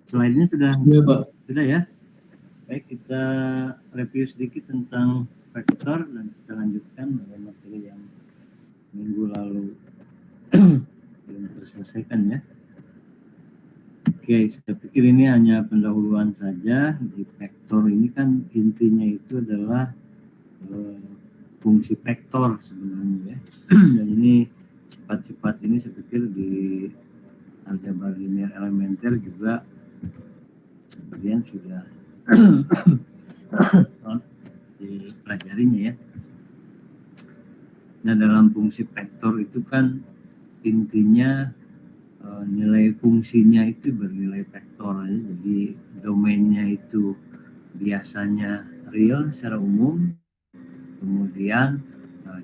Slide-nya sudah Ya, Pak. sudah ya. Baik, kita review sedikit tentang vektor dan kita lanjutkan dengan materi yang minggu lalu belum terselesaikan ya. Oke, saya pikir ini hanya pendahuluan saja. Di vektor ini kan intinya itu adalah fungsi vektor sebenarnya ya. Dan ini sifat-sifat ini saya pikir di aljabar linear elementer juga sebagian sudah dipelajarinya ya. Nah, dalam fungsi vektor itu kan intinya nilai fungsinya itu bernilai vektor ya. Jadi domainnya itu biasanya real secara umum, kemudian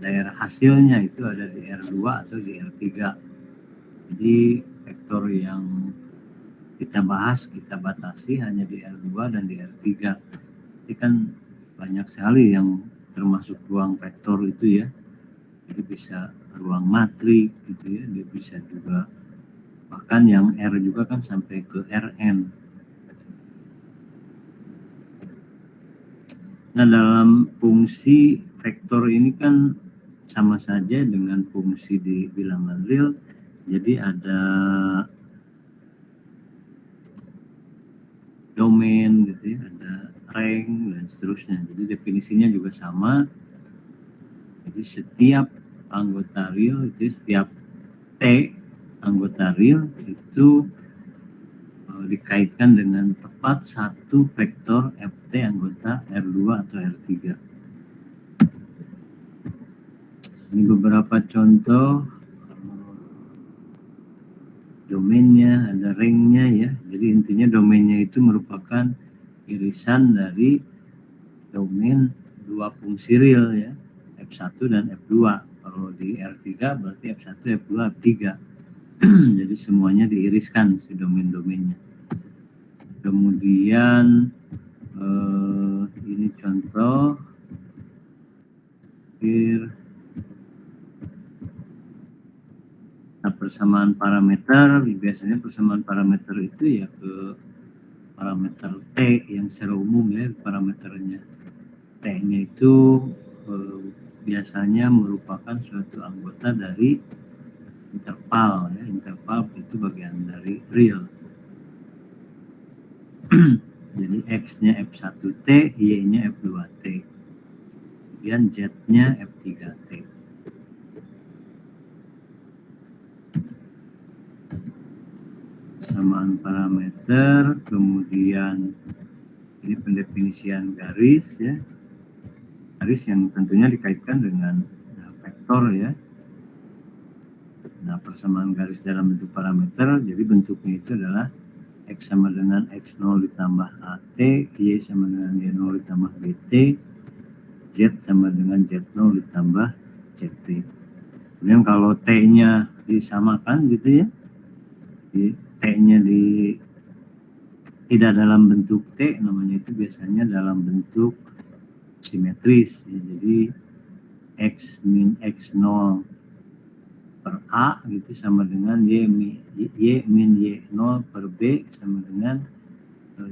daerah hasilnya itu ada di R2 atau di R3. Jadi vektor yang kita bahas, kita batasi hanya di R2 dan di R3. Ini kan banyak sekali yang termasuk ruang vektor itu ya. Jadi bisa ruang matrik gitu ya, dia bisa juga bahkan yang R juga kan sampai ke Rn. Nah, dalam fungsi vektor ini kan sama saja dengan fungsi di bilangan real. Jadi ada domain gitu ya, ada rank dan seterusnya. Jadi definisinya juga sama. Jadi setiap anggota real itu setiap T anggota real itu dikaitkan dengan tepat satu vektor Ft anggota R2 atau R3. Ini beberapa contoh domainnya, ada ranknya ya. Jadi intinya domainnya itu merupakan irisan dari domain dua fungsi real ya, F1 dan F2. Kalau di R3 berarti F1, F2, F3. Jadi semuanya diiriskan si domain-domainnya. Kemudian ini contoh persamaan parameter. Biasanya persamaan parameter itu ya ke parameter T yang secara umum ya, parameternya T-nya itu biasanya merupakan suatu anggota dari interval ya. Interval itu bagian dari real. Jadi X-nya F1T, Y-nya F2T, kemudian Z-nya F3T. Persamaan parameter, kemudian ini pendefinisian garis ya, garis yang tentunya dikaitkan dengan vektor ya. Nah, persamaan garis dalam bentuk parameter, jadi bentuknya itu adalah X sama dengan X0 ditambah AT, Y sama dengan Y0 ditambah BT, Z sama dengan Z0 ditambah ZT. Kemudian kalau T-nya disamakan gitu ya, T-nya tidak dalam bentuk T, namanya itu biasanya dalam bentuk simetris ya. Jadi X min X0 per A gitu sama dengan Y min Y0 per B sama dengan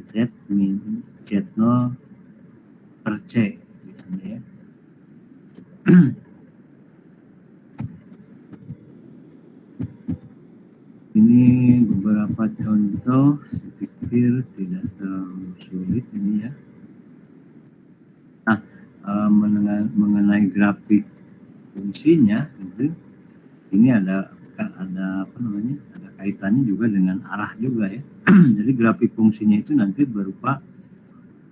Z min Z0 per C biasanya ya. Ini beberapa contoh, saya pikir tidak terlalu sulit ini ya. Nah, mengenai grafik fungsinya gitu, ini ada apa namanya, ada kaitannya juga dengan arah juga ya. Jadi grafik fungsinya itu nanti berupa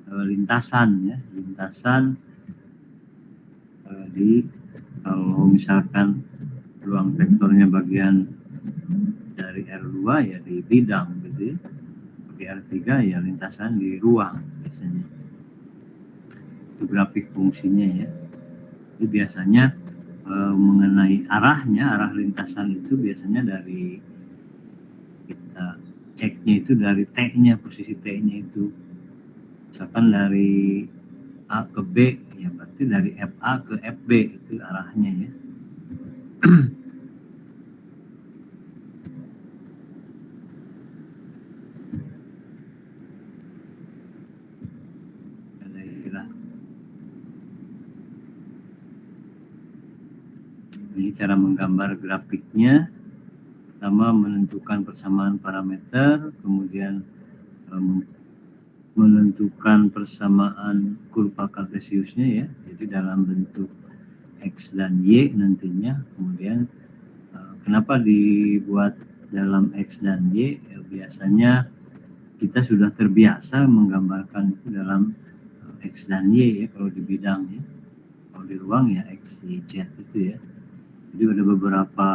lintasan ya, lintasan di kalau misalkan ruang vektornya bagian dari R2 ya di bidang gitu ya, di R3 ya lintasan di ruang biasanya. Itu grafik fungsinya ya. Jadi biasanya mengenai arahnya, arah lintasan itu biasanya dari kita ceknya itu dari T-nya, posisi T-nya itu. Misalkan dari A ke B, ya berarti dari FA ke FB itu arahnya ya. Ini cara menggambar grafiknya. Pertama menentukan persamaan parameter, kemudian menentukan persamaan kurva kartesiusnya ya, jadi dalam bentuk X dan Y nantinya. Kemudian kenapa dibuat dalam X dan Y? Ya, biasanya kita sudah terbiasa menggambarkan itu dalam X dan Y ya, kalau di bidang ya. Kalau di ruang ya X, Y, Z itu ya. Jadi ada beberapa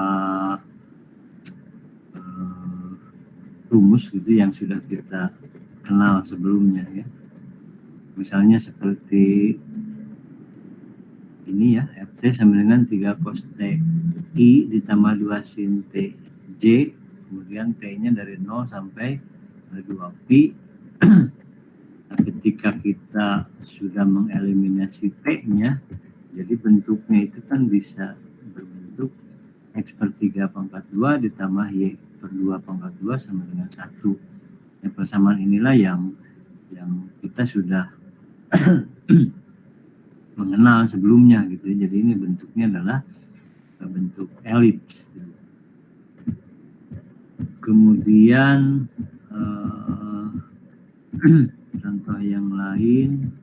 rumus gitu yang sudah kita kenal sebelumnya ya. Misalnya seperti ini ya, Ft sama dengan 3 cos T I ditambah 2 sin T J, kemudian T-nya dari 0 sampai 2 pi. Nah, ketika kita sudah mengeliminasi T-nya, jadi bentuknya itu kan bisa berbentuk X per 3 pangkat 2 ditambah Y per 2 pangkat 2 sama dengan 1. Yang persamaan inilah yang kita sudah mengenal sebelumnya gitu. Jadi ini bentuknya adalah bentuk elips. Kemudian contoh yang lain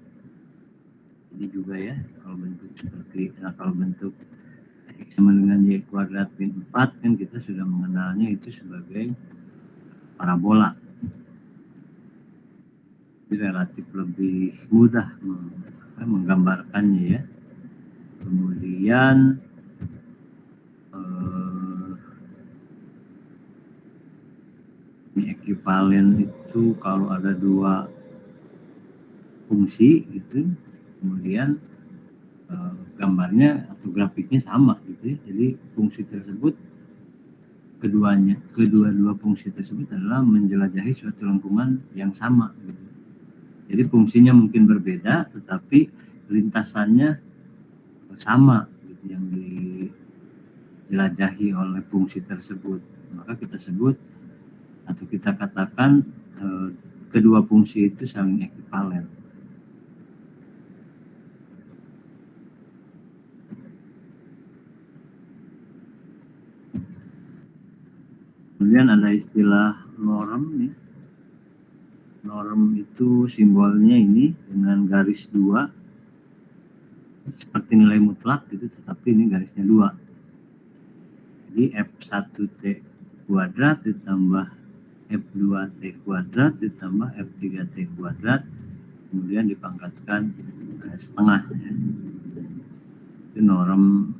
ini juga ya, kalau bentuk seperti kalau bentuk X sama dengan Y kuadrat min 4 kan kita sudah mengenalnya itu sebagai parabola. Jadi relatif lebih mudah menggambarkannya ya. Kemudian ini ekivalen itu kalau ada dua fungsi gitu, kemudian gambarnya atau grafiknya sama gitu ya. Jadi fungsi tersebut kedua fungsi tersebut adalah menjelajahi suatu lengkungan yang sama gitu. Jadi fungsinya mungkin berbeda tetapi lintasannya sama gitu yang dijelajahi oleh fungsi tersebut. Maka kita sebut atau kita katakan kedua fungsi itu saling ekivalen. Kemudian ada istilah norm ya. Norm itu simbolnya ini dengan garis 2 seperti nilai mutlak gitu, tetapi ini garisnya 2. Jadi F1T kuadrat ditambah F2T kuadrat ditambah F3T kuadrat kemudian dipangkatkan setengah ya. Itu norm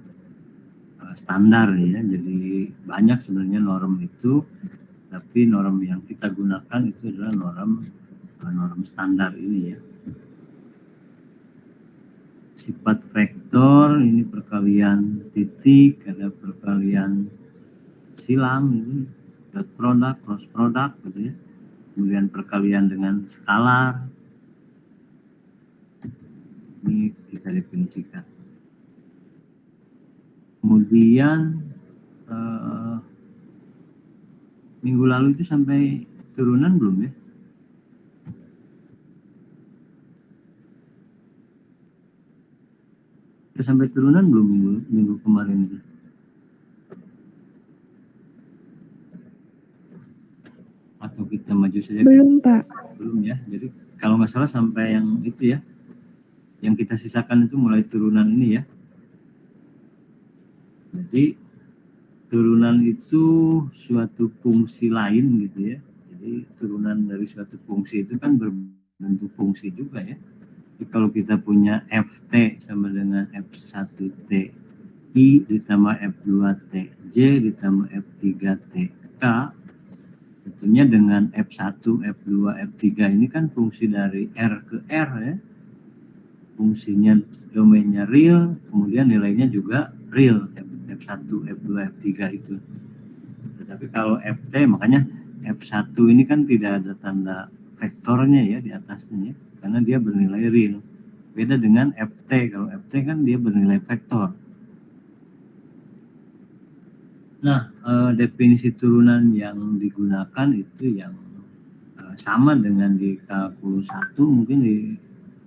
standar ya. Jadi banyak sebenarnya norm itu, tapi norm yang kita gunakan itu adalah norm standar ini ya. Sifat vektor ini perkalian titik, ada perkalian silang ini, dot product, cross product gitu ya. Kemudian perkalian dengan skalar. Ini kita definisikan. Kemudian minggu lalu itu sampai turunan belum ya? Sudah sampai turunan belum minggu kemarin itu? Atau kita maju saja? Belum Pak. Belum ya. Jadi kalau nggak salah sampai yang itu ya, yang kita sisakan itu mulai turunan ini ya. Jadi turunan itu suatu fungsi lain gitu ya. Jadi turunan dari suatu fungsi itu kan berbentuk fungsi juga ya. Jadi kalau kita punya Ft sama dengan F1T I ditambah F2T J ditambah F3T K, tentunya dengan F1, F2, F3 ini kan fungsi dari R ke R ya. Fungsinya domainnya real, kemudian nilainya juga real, F1, F2, F3 itu. Tetapi kalau Ft, makanya F1 ini kan tidak ada tanda vektornya ya di atasnya ya, karena dia bernilai real. Beda dengan Ft, kalau Ft kan dia bernilai vektor. Nah, definisi turunan yang digunakan itu yang sama dengan di kalkulus 1 mungkin di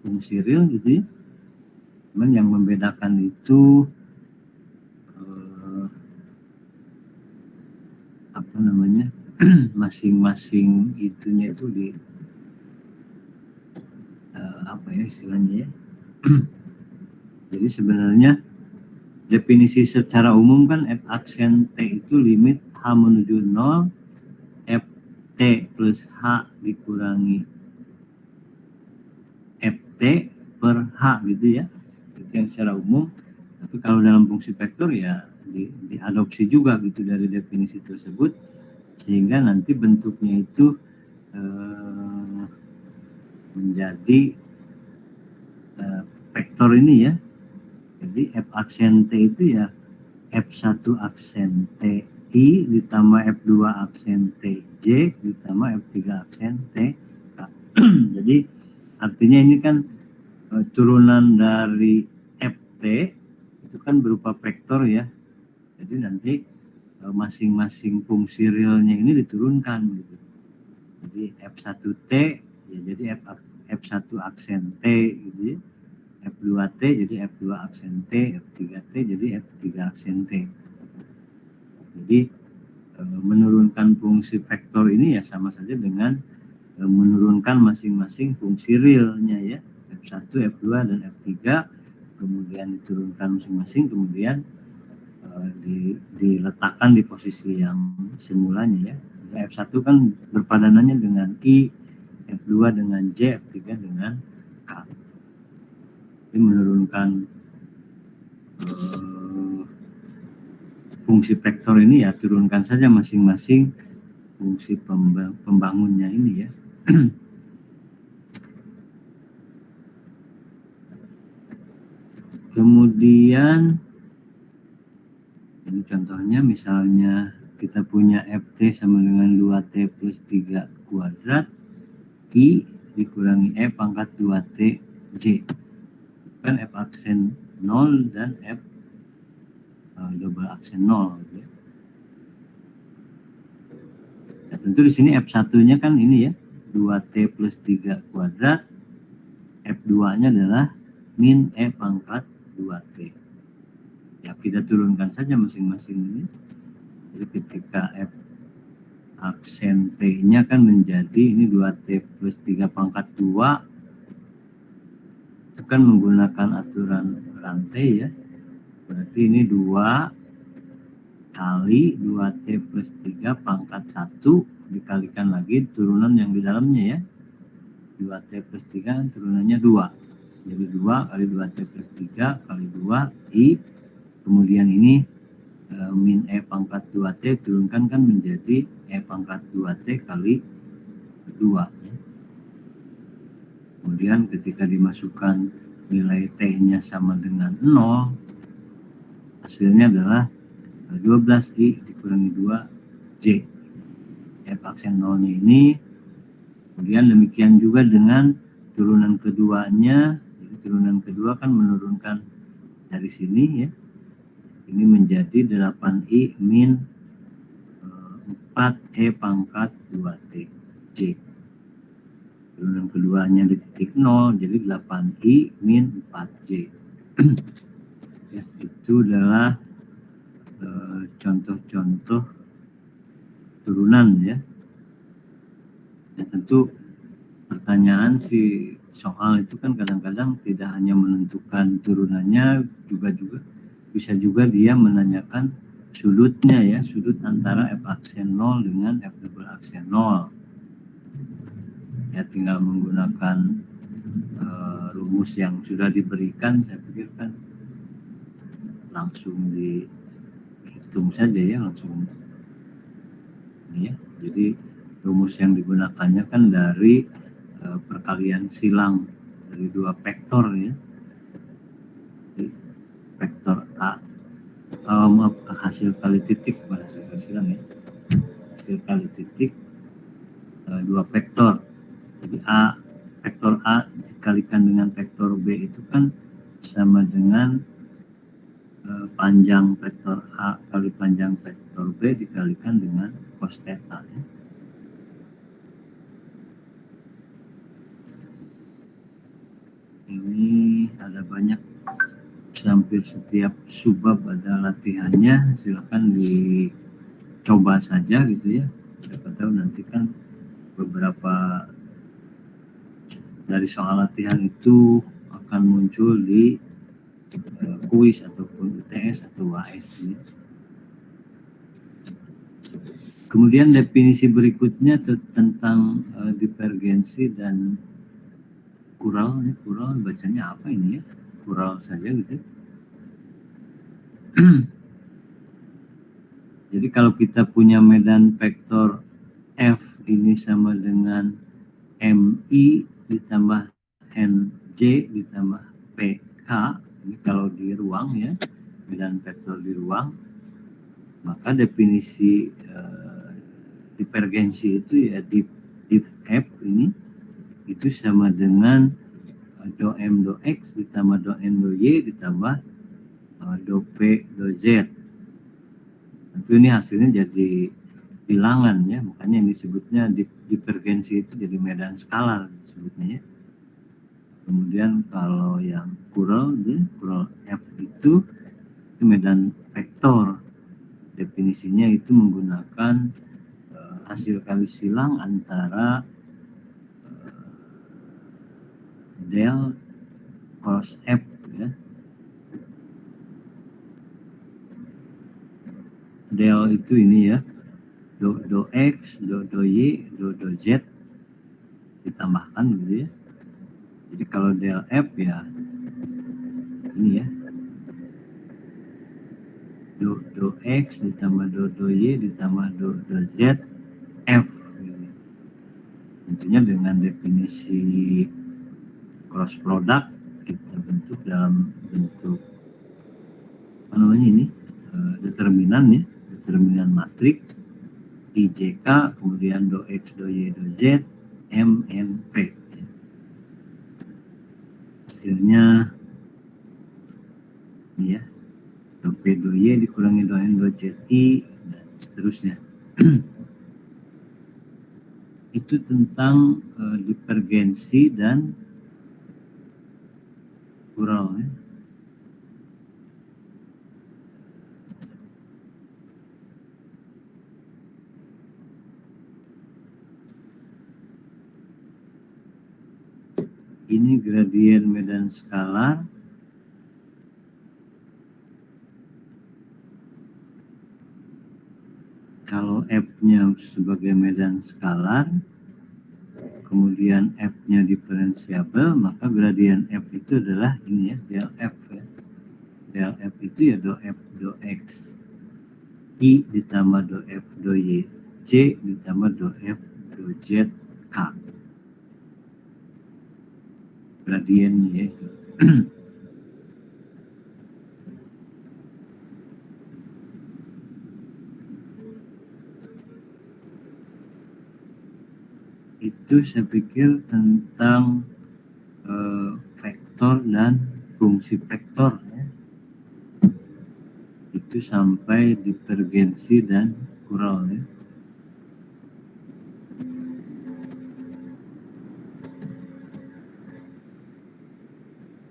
fungsi real gitu ya. Cuman yang membedakan itu apa namanya masing-masing itunya itu di apa ya istilahnya ya. Jadi sebenarnya definisi secara umum kan f aksen t itu limit h menuju 0 f t plus h dikurangi ft per h gitu ya. Itu yang secara umum. Tapi kalau dalam fungsi vektor ya diadopsi juga gitu dari definisi tersebut, sehingga nanti bentuknya itu menjadi vektor ini ya. Jadi f aksen t itu ya f1 aksen t i ditambah f2 aksen t j ditambah f3 aksen t k. Jadi artinya ini kan turunan dari ft itu kan berupa vektor ya. Jadi nanti masing-masing fungsi realnya ini diturunkan gitu. Jadi f1t ya jadi f1 aksen t gitu ya. F2T jadi F2 aksen T, F3T jadi F3 aksen T. Jadi menurunkan fungsi vektor ini ya sama saja dengan menurunkan masing-masing fungsi realnya ya. F1, F2 dan F3 kemudian diturunkan masing-masing, kemudian diletakkan di posisi yang semulanya ya. F1 kan berpadanannya dengan I, F2 dengan J, F3 dengan K. Ini menurunkan fungsi vektor ini ya turunkan saja masing-masing fungsi pembangunnya ini ya. Kemudian ini contohnya misalnya kita punya ft sama dengan 2t plus 3 kuadrat i dikurangi f pangkat 2t j. Kan f aksen 0 dan f double aksen 0 gitu ya. Nah, tentu di sini f1-nya kan ini ya 2t plus 3 kuadrat, f2-nya adalah min e pangkat 2t. Ya kita turunkan saja masing-masing ini. Jadi ketika f aksen t-nya kan menjadi ini 2t plus 3 pangkat 2 itu kan menggunakan aturan rantai ya. Berarti ini 2 kali 2t plus 3 pangkat 1 dikalikan lagi turunan yang di dalamnya ya. 2t plus 3 turunannya 2. Jadi 2 kali 2t plus 3 kali 2 i. Kemudian ini min e pangkat 2t turunkan kan menjadi e pangkat 2t kali 2. Kemudian ketika dimasukkan nilai t-nya sama dengan 0, hasilnya adalah 12i dikurangi 2j. F aksen 0-nya ini. Kemudian demikian juga dengan turunan keduanya. Jadi turunan kedua kan menurunkan dari sini ya. Ini menjadi 8i min 4e pangkat 2t j. Turunan keduanya di titik 0 jadi 8i min 4j. Ya, itu adalah contoh-contoh turunan ya. Dan tentu pertanyaan si soal itu kan kadang-kadang tidak hanya menentukan turunannya, juga bisa juga dia menanyakan sudutnya ya, sudut antara f aksen 0 dengan f double aksen 0. Ya tinggal menggunakan rumus yang sudah diberikan, saya pikir kan langsung dihitung saja ya, langsung ini ya. Jadi rumus yang digunakannya kan dari perkalian silang dari dua vektor ya. Jadi, vektor A hasil kali titik pada hasil silang ya. Hasil kali titik dua vektor. Jadi vektor A dikalikan dengan vektor B itu kan sama dengan panjang vektor A kali panjang vektor B dikalikan dengan cos theta ya. Ini ada banyak, hampir setiap subbab ada latihannya, silakan coba saja gitu ya, siapa tahu nanti kan beberapa dari soal latihan itu akan muncul di kuis ataupun UTS atau UAS gitu. Kemudian definisi berikutnya tentang divergensi dan kural. Kural bacanya apa ini ya? Kural saja gitu. Jadi kalau kita punya medan vektor F ini sama dengan MI ditambah NJ ditambah PK, ini kalau di ruang ya, medan vektor di ruang, maka definisi divergensi itu ya div F ini itu sama dengan do M do X ditambah do N do Y ditambah do P do Z. Tentu ini hasilnya jadi bilangan ya, makanya yang disebutnya divergensi itu jadi medan skalar disebutnya ya. Kemudian kalau yang kural F itu medan vektor, definisinya itu menggunakan hasil kali silang antara del cross F ya. Del itu ini ya, do X, do Y, do Z ditambahkan gitu ya. Jadi kalau del F ya ini ya, do X ditambah do Y ditambah do Z F gitu. Tentunya dengan definisi cross product kita bentuk dalam bentuk apa namanya ini determinan ya, determinan matriks IJK, kemudian do X, do Y, do Z, M, N, P. Hasilnya ini ya, do P, do Y dikurangi do N, do Z, I, dan seterusnya. Itu tentang divergensi dan kural ya. Ini gradien medan skalar. Kalau F-nya sebagai medan skalar, kemudian F-nya diferensiabel, maka gradien F itu adalah ini ya, del F ya. Del F itu ya do F do X, I ditambah do F do Y, C ditambah do F do Z, K. Gradiennya itu. Itu saya pikir tentang vektor dan fungsi vektor ya. Itu sampai divergensi dan kural ya.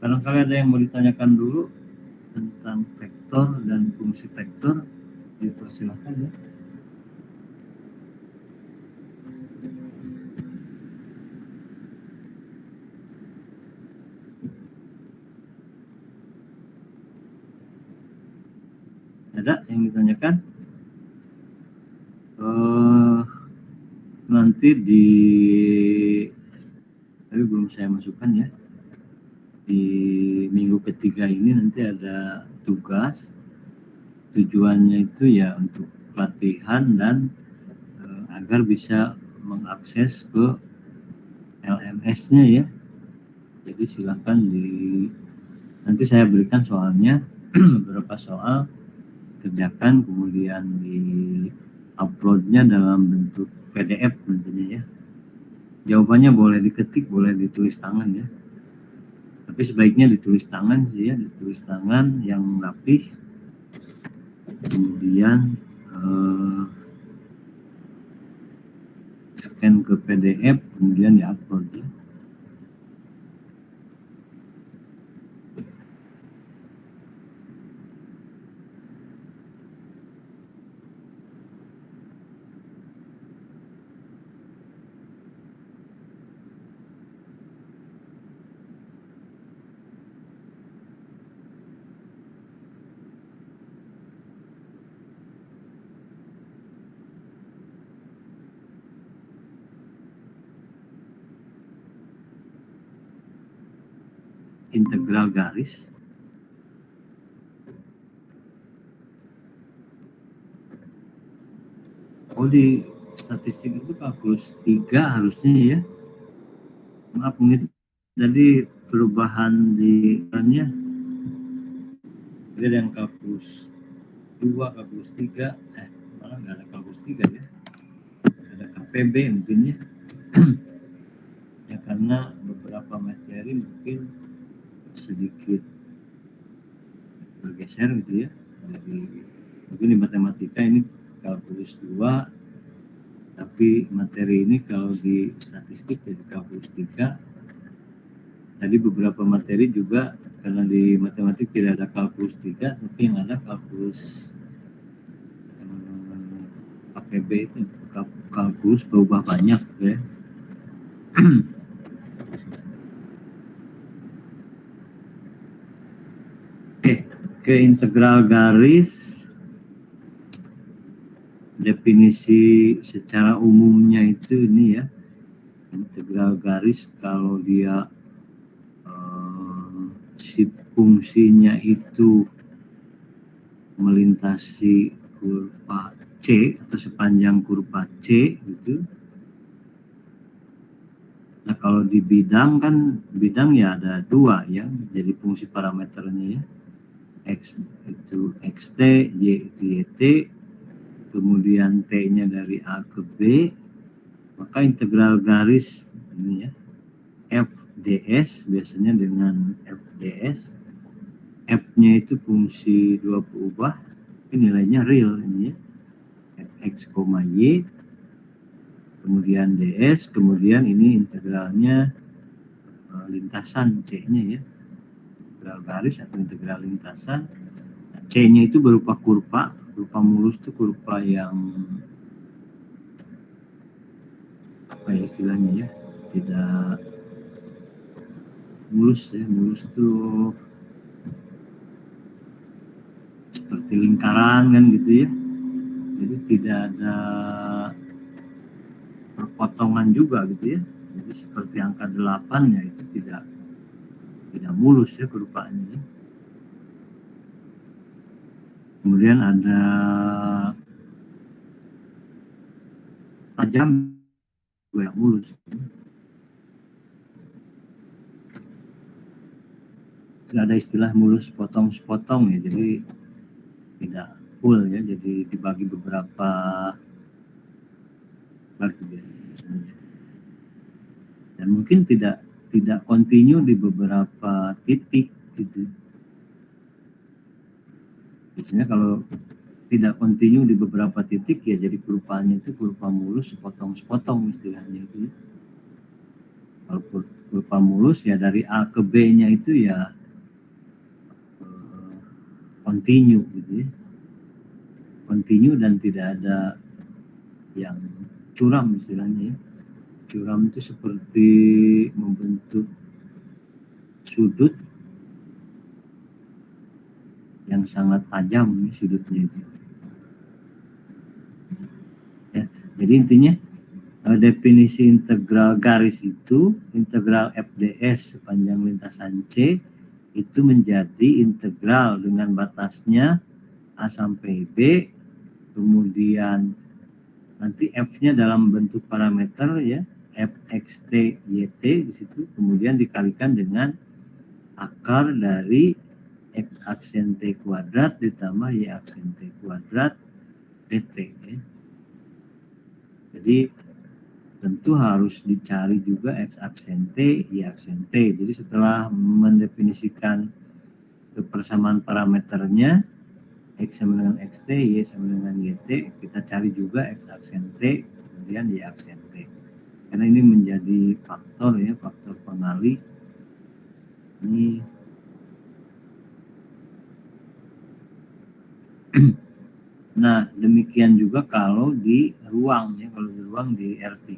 Barangkali ada yang mau ditanyakan dulu tentang vektor dan fungsi vektor, dipersilakan ya. Ada yang ditanyakan? Nanti tapi belum saya masukkan ya. Di minggu ketiga ini nanti ada tugas. Tujuannya itu ya untuk pelatihan dan agar bisa mengakses ke LMS-nya ya. Jadi silakan nanti saya berikan soalnya beberapa soal kerjakan, kemudian di uploadnya dalam bentuk PDF tentunya ya. Jawabannya boleh diketik, boleh ditulis tangan ya. Tapi sebaiknya ditulis tangan sih ya, ditulis tangan yang rapih. Kemudian scan ke PDF, kemudian diupload ya. integral garis. Oh, di statistik itu kalkulus 3 harusnya ya. Maaf, mungkin tadi perubahan di nya ada yang kalkulus 2, kalkulus 3, malah nggak ada kalkulus 3 ya. Ada KPB mungkin ya. Ya karena beberapa materi mungkin sedikit bergeser gitu ya. Dari mungkin di matematika ini kalkulus 2, tapi materi ini kalau di statistik jadi kalkulus 3. Tadi beberapa materi juga karena di matematik tidak ada kalkulus 3, tapi yang ada kalkulus KPB itu kalkulus berubah banyak ya. Oke, ke integral garis, definisi secara umumnya itu ini ya, integral garis kalau dia si fungsinya itu melintasi kurva C atau sepanjang kurva C gitu. Nah kalau di bidang kan, bidang ya ada 2 ya, jadi fungsi parameternya ya, X itu xt, Y itu yt, kemudian T-nya dari A ke B, maka integral garis ini ya, FDS biasanya dengan FDS, F-nya itu fungsi 2 berubah, ini nilainya real ini ya, Fx, Y, kemudian ds, kemudian ini integralnya lintasan C-nya ya, integral garis atau integral lintasan. C-nya itu berupa kurva mulus, itu kurva yang apa ya istilahnya ya, tidak mulus ya, mulus itu seperti lingkaran kan gitu ya, jadi tidak ada perpotongan juga gitu ya, jadi seperti angka 8 ya, itu tidak mulus ya kurvanya. Kemudian ada tajam juga yang mulus. Tidak ada istilah mulus potong-sepotong ya, jadi tidak full ya, jadi dibagi beberapa bagi biasanya. Dan mungkin tidak kontinu di beberapa titik gitu. Biasanya kalau tidak kontinu di beberapa titik ya jadi kurvanya itu kurva mulus sepotong-sepotong istilahnya itu. Kalau kurva mulus ya dari A ke B-nya itu ya kontinu gitu ya. Kontinu dan tidak ada yang curam istilahnya ya. Curam itu seperti membentuk sudut yang sangat tajam sudutnya itu. Ya, jadi intinya definisi integral garis itu, integral FDS sepanjang lintasan C itu menjadi integral dengan batasnya A sampai B, kemudian nanti F-nya dalam bentuk parameter ya, Fxt Yt di situ, kemudian dikalikan dengan akar dari X aksen T kuadrat ditambah Y aksen T kuadrat dt ya. Jadi tentu harus dicari juga X aksen T, Y aksen T. Jadi setelah mendefinisikan kebersamaan parameternya, X sama dengan XT, Y sama dengan YT, kita cari juga X aksen T, kemudian Y aksen T. Karena ini menjadi faktor ya, faktor pengali. Ini nah, demikian juga kalau di ruang ya, kalau di ruang di R3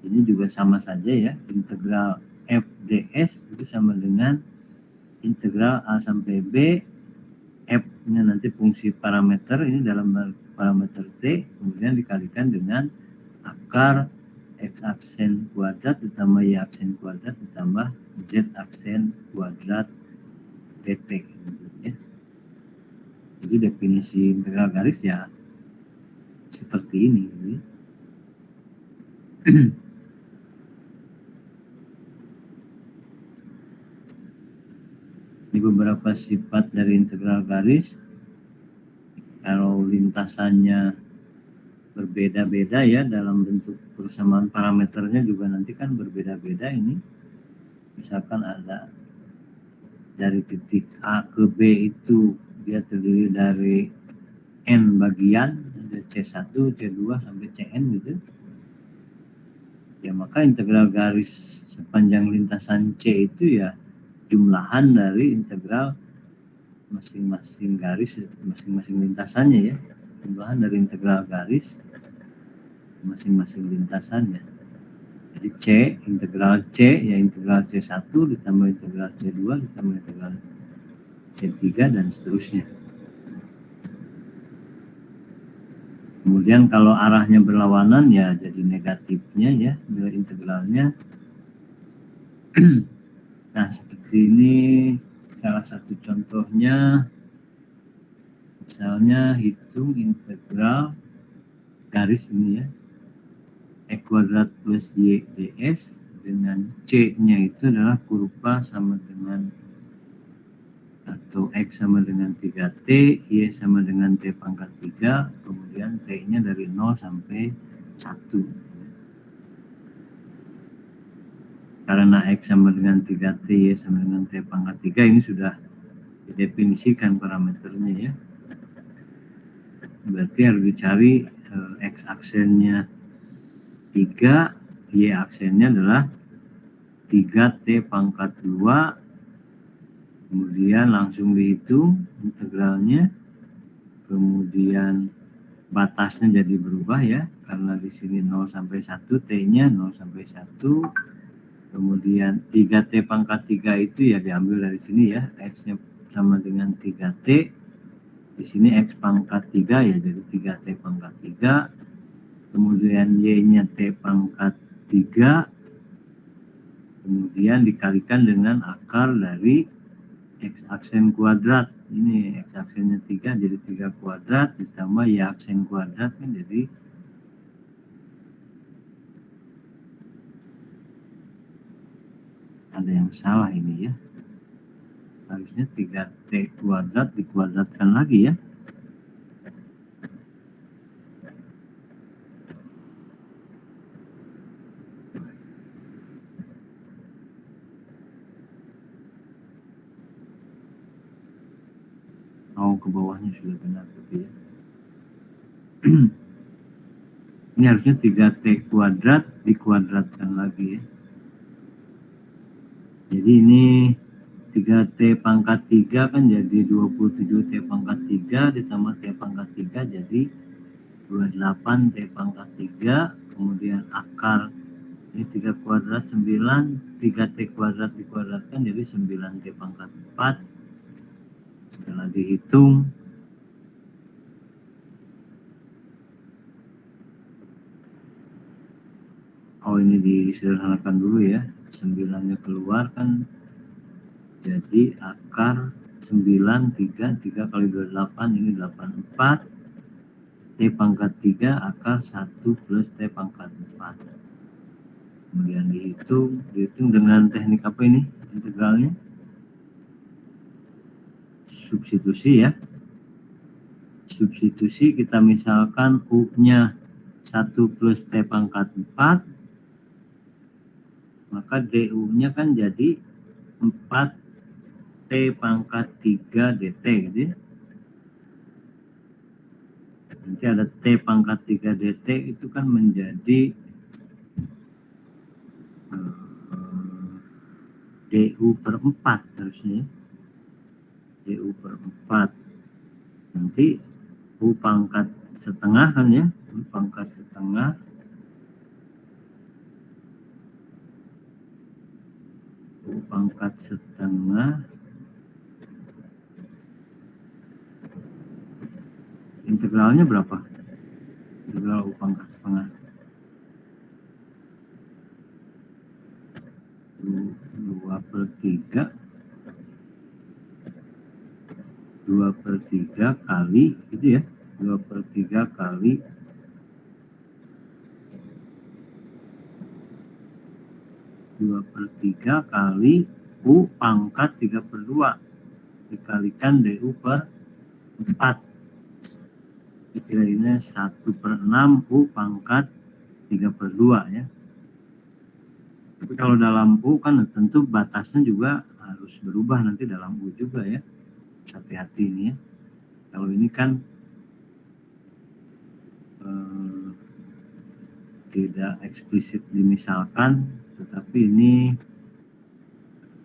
ini juga sama saja ya, integral FDS itu sama dengan integral A sampai B, F-nya nanti fungsi parameter ini dalam parameter T, kemudian dikalikan dengan akar X aksen kuadrat ditambah Y aksen kuadrat ditambah Z aksen kuadrat dt gitu ya. Jadi definisi integral garis ya seperti ini gitu ya. Ini beberapa sifat dari integral garis. Kalau lintasannya berbeda-beda ya dalam bentuk persamaan parameternya juga nanti kan berbeda-beda ini. Misalkan ada dari titik A ke B itu dia terdiri dari N bagian, ada C1, C2 sampai Cn gitu. Ya maka integral garis sepanjang lintasan C itu ya jumlahan dari integral masing-masing garis, masing-masing lintasannya ya. Jumlahan dari integral garis masing-masing lintasannya. Jadi C, integral C ya integral C1 ditambah integral C2 ditambah integral C3 dan seterusnya. Kemudian kalau arahnya berlawanan ya jadi negatifnya ya nilai integralnya. Nah seperti ini salah satu contohnya. Misalnya hitung integral garis ini ya X kuadrat plus Y ds dengan C-nya itu adalah kurva sama dengan atau X sama dengan 3T, Y sama dengan T pangkat 3, kemudian T-nya dari 0 sampai 1. Karena X sama dengan 3T, Y sama dengan T pangkat 3 ini sudah didefinisikan parameternya ya. Berarti harus dicari X aksennya 3, Y aksennya adalah 3T pangkat 2, kemudian langsung dihitung integralnya, kemudian batasnya jadi berubah ya, karena di sini 0 sampai 1, T-nya 0 sampai 1, kemudian 3T pangkat 3 itu ya diambil dari sini ya, X-nya sama dengan 3T, di sini X pangkat 3 ya jadi 3T pangkat 3, kemudian Y-nya T pangkat 3, kemudian dikalikan dengan akar dari X aksen kuadrat. Ini X aksennya 3 jadi 3 kuadrat ditambah Y aksen kuadrat kan jadi ada yang salah ini ya. Harusnya 3T kuadrat dikuadratkan lagi ya. Oh, ke bawahnya sudah benar tapi ya. Ini harusnya 3T kuadrat dikuadratkan lagi ya. Jadi ini 3T pangkat 3 kan jadi 27T pangkat 3 ditambah T pangkat 3 jadi 28T pangkat 3, kemudian akar ini 3 kuadrat 9, 3T kuadrat dikuadratkan jadi 9T pangkat 4. Setelah dihitung ini disederhanakan dulu ya, 9-nya keluar kan jadi akar 9, 3 kali 28 ini 84, T pangkat 3 akar 1 plus T pangkat 4. Kemudian dihitung dengan teknik apa ini integralnya? Substitusi ya. Substitusi kita misalkan U-nya 1 plus T pangkat 4, maka DU-nya kan jadi 4T pangkat 3 dt gitu ya. Nanti ada T pangkat 3 dt itu kan menjadi DU per 4 harusnya ya. DU per 4. Nanti U pangkat setengah kan ya. U pangkat setengah integralnya berapa? Integral U pangkat setengah 2/3 kali gitu ya, 2/3 kali U pangkat 3/2 dikalikan DU per 4. Dikirainnya 1/6 U pangkat 3/2 ya. Tapi kalau dalam U kan tentu batasnya juga harus berubah nanti dalam U juga ya. Hati-hati ini ya. Kalau ini kan tidak eksplisit dimisalkan, tetapi ini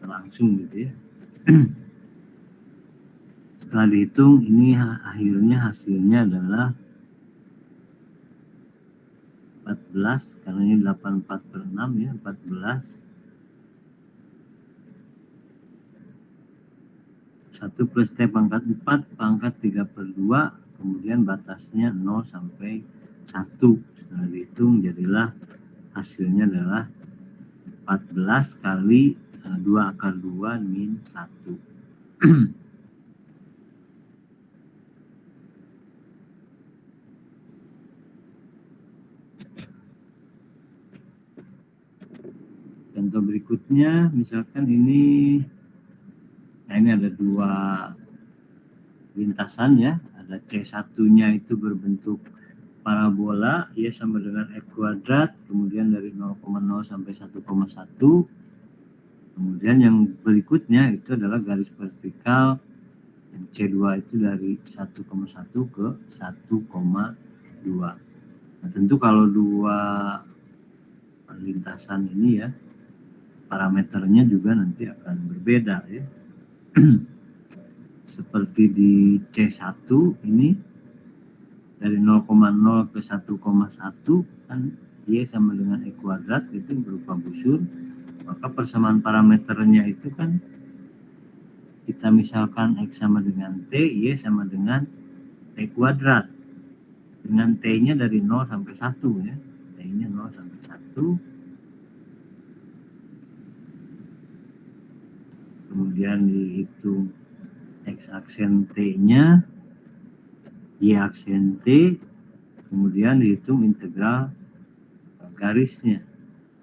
langsung gitu ya. Setelah dihitung ini hasilnya adalah 14, karena ini 84/6 ya, 14. 1 plus T pangkat 4 pangkat 3/2, kemudian batasnya 0 sampai 1. Setelah dihitung jadilah hasilnya adalah 14 kali 2/2 min 1. Contoh berikutnya, misalkan ini, nah ini ada dua lintasan ya, ada C1-nya itu berbentuk parabola, ya sama dengan X kuadrat, kemudian dari 0,0 sampai 1,1. Kemudian yang berikutnya itu adalah garis vertikal, yang C2 itu dari 1,1 ke 1,2. Nah, tentu kalau dua lintasan ini ya, parameternya juga nanti akan berbeda ya. Seperti di C1 ini dari 0,0 ke 1,1 kan Y sama dengan E kuadrat, itu berupa busur. Maka persamaan parameternya itu kan kita misalkan X sama dengan T, Y sama dengan T kuadrat. Dengan T-nya dari 0 sampai 1 ya. T-nya 0 sampai 1. Kemudian dihitung X aksen T-nya, Y aksen T, kemudian dihitung integral garisnya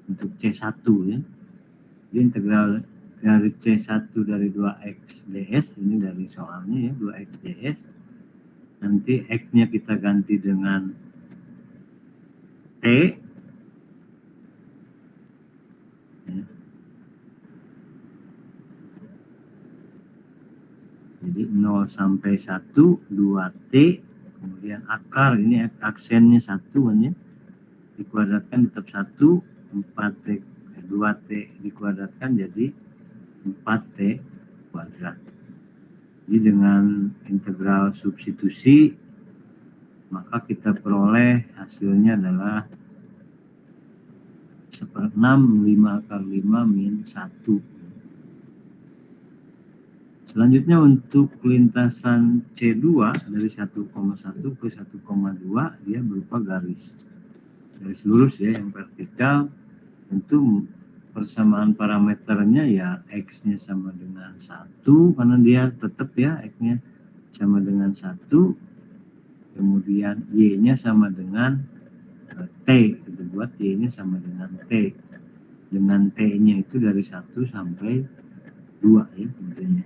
untuk C1 ya. Jadi integral garis C1 dari 2x ds, ini dari soalnya ya, 2x ds. Nanti X-nya kita ganti dengan T ya. Jadi 0 sampai 1 2t, kemudian akar ini aksennya 1 kan ya, dikuadratkan tetap 1, 4t 2t dikuadratkan jadi 4t kuadrat. Jadi dengan integral substitusi maka kita peroleh hasilnya adalah 1/6 5/5 min 1. Selanjutnya untuk lintasan C2 dari 1,1 ke 1,2 dia berupa garis lurus ya, yang vertikal. Tentu persamaan parameternya ya X-nya sama dengan 1 karena dia tetap ya, X-nya sama dengan 1, kemudian Y-nya sama dengan T, kita buat Y-nya sama dengan T, dengan T-nya itu dari 1 sampai 2 ya tentunya.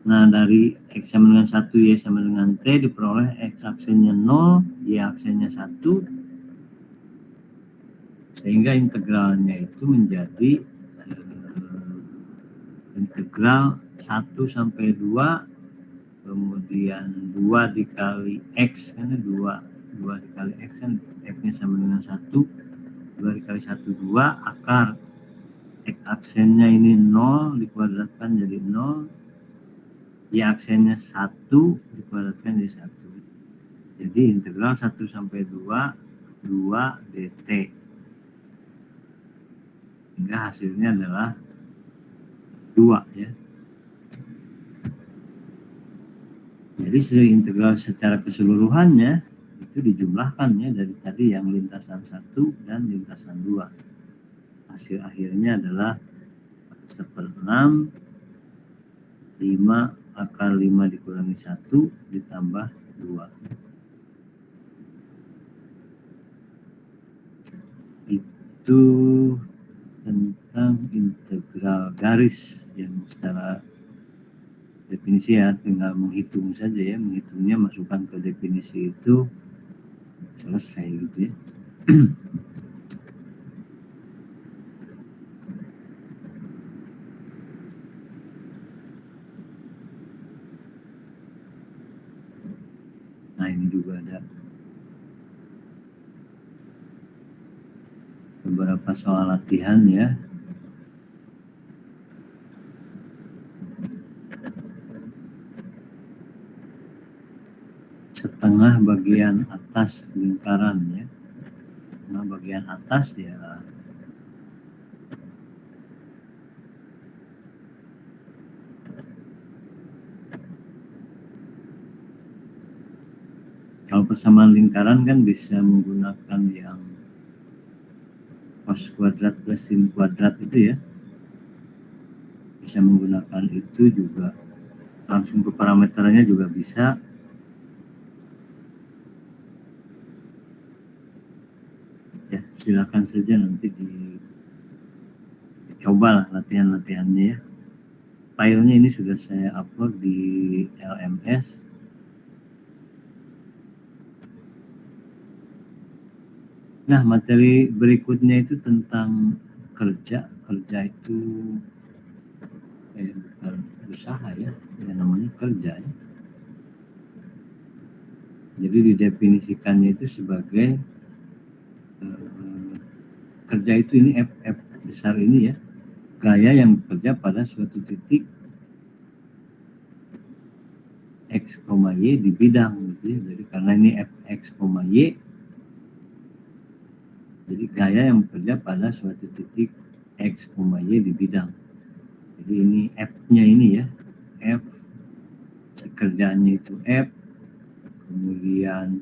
Nah dari X sama dengan 1, Y sama dengan T diperoleh X aksennya 0, Y aksennya 1, sehingga integralnya itu menjadi integral 1 sampai 2, kemudian 2 dikali X, karena 2 dikali X kan X-nya sama dengan 1, 2 dikali 1 2, akar X aksennya ini 0 dikuadratkan jadi 0, Y aksennya 1 dikuadratkan jadi 1. Jadi integral 1 sampai 2 dt. Hingga hasilnya adalah 2 ya. Jadi integral secara keseluruhannya itu dijumlahkan ya, dari tadi yang lintasan 1 dan lintasan 2. hasil akhirnya adalah 1/6 5 akar 5 dikurangi 1 ditambah 2. Itu tentang integral garis yang secara definisi ya tinggal menghitung saja ya, menghitungnya masukkan ke definisi itu selesai gitu ya. Nah ini juga ada beberapa soal latihan ya. Setengah bagian atas lingkaran ya. Setengah bagian atas ya kalau persamaan lingkaran kan bisa menggunakan yang cos kuadrat plus sin kuadrat itu ya. Bisa menggunakan itu juga, langsung ke parameternya juga bisa. Ya, silakan saja nanti dicoba lah latihan-latihannya ya. Filenya ini sudah saya upload di LMS. Nah, materi berikutnya itu tentang kerja. Kerja itu bukan usaha ya, yang namanya kerja ya. Jadi didefinisikannya itu sebagai kerja itu ini F besar ini ya, gaya yang bekerja pada suatu titik X, Y di bidang gitu ya. Jadi karena ini Fx, Y, jadi gaya yang bekerja pada suatu titik X, Y di bidang. Jadi ini F-nya ini ya, F, kerjaannya itu F, kemudian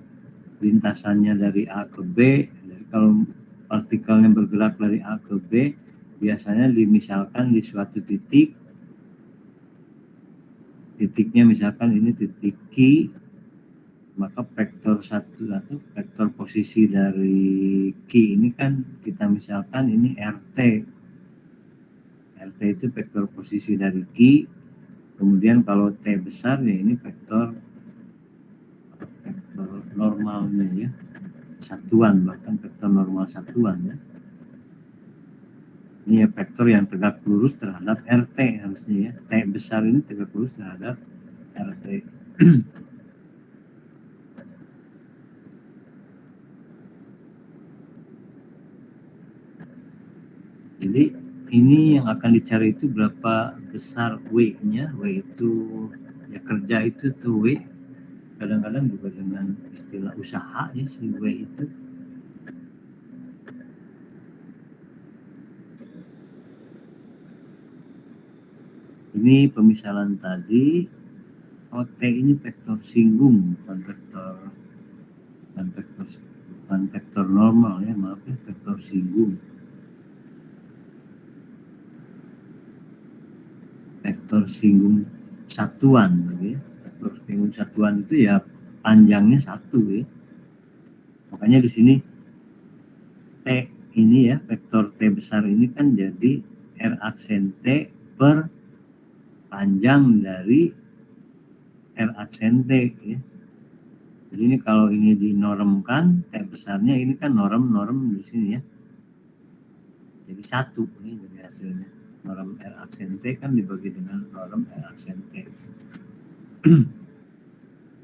lintasannya dari A ke B. Jadi kalau partikelnya bergerak dari A ke B, biasanya dimisalkan di suatu titik, titiknya misalkan ini titik Q, maka vektor satu atau vektor posisi dari Q ini kan kita misalkan ini RT. RT itu vektor posisi dari Q. Kemudian kalau T besar ya ini vektor normalnya ya, satuan, bahkan vektor normal satuan ya. Ini ya vektor yang tegak lurus terhadap RT harusnya ya. T besar ini tegak lurus terhadap RT. Jadi ini yang akan dicari itu berapa besar W-nya. W itu ya kerja itu tuh W. Kadang-kadang juga dengan istilah usaha ya si W itu. Ini pemisalan tadi. Oh, T ini vektor singgung, bukan vektor normal ya, maaf ya, vektor singgung. Vektor singgung satuan gitu ya. Vektor singgung satuan itu ya panjangnya 1 ya. Makanya di sini T ini ya, vektor T besar ini kan jadi R aksen T per panjang dari R aksen T ya. Jadi ini kalau ini dinormkan, T besarnya ini kan norm di sini ya. Jadi 1 ini jadi hasilnya. Norm R aksen T kan dibagi dengan norm R aksen T.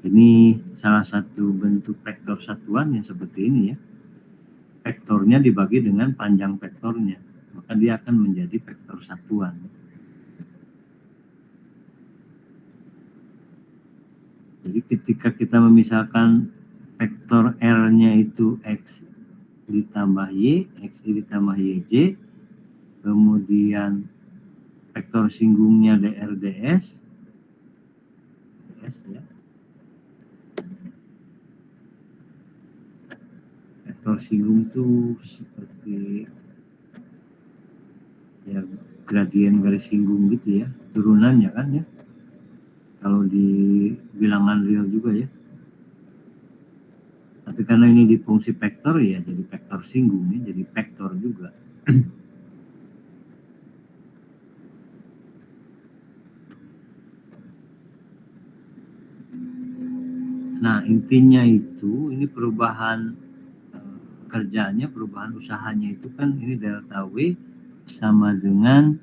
Ini salah satu bentuk vektor satuan yang seperti ini ya. Vektornya dibagi dengan panjang vektornya, maka dia akan menjadi vektor satuan. Jadi ketika kita memisahkan vektor R-nya itu X ditambah Y, XY ditambah YJ, kemudian vektor singgungnya DR DS, ya. Vektor singgung itu seperti ya gradien garis singgung gitu ya, turunannya kan ya, kalau di bilangan real juga ya. Tapi karena ini di fungsi vektor ya jadi vektor singgung ya, jadi vektor juga. Nah intinya itu ini perubahan kerjanya, perubahan usahanya itu kan ini delta W sama dengan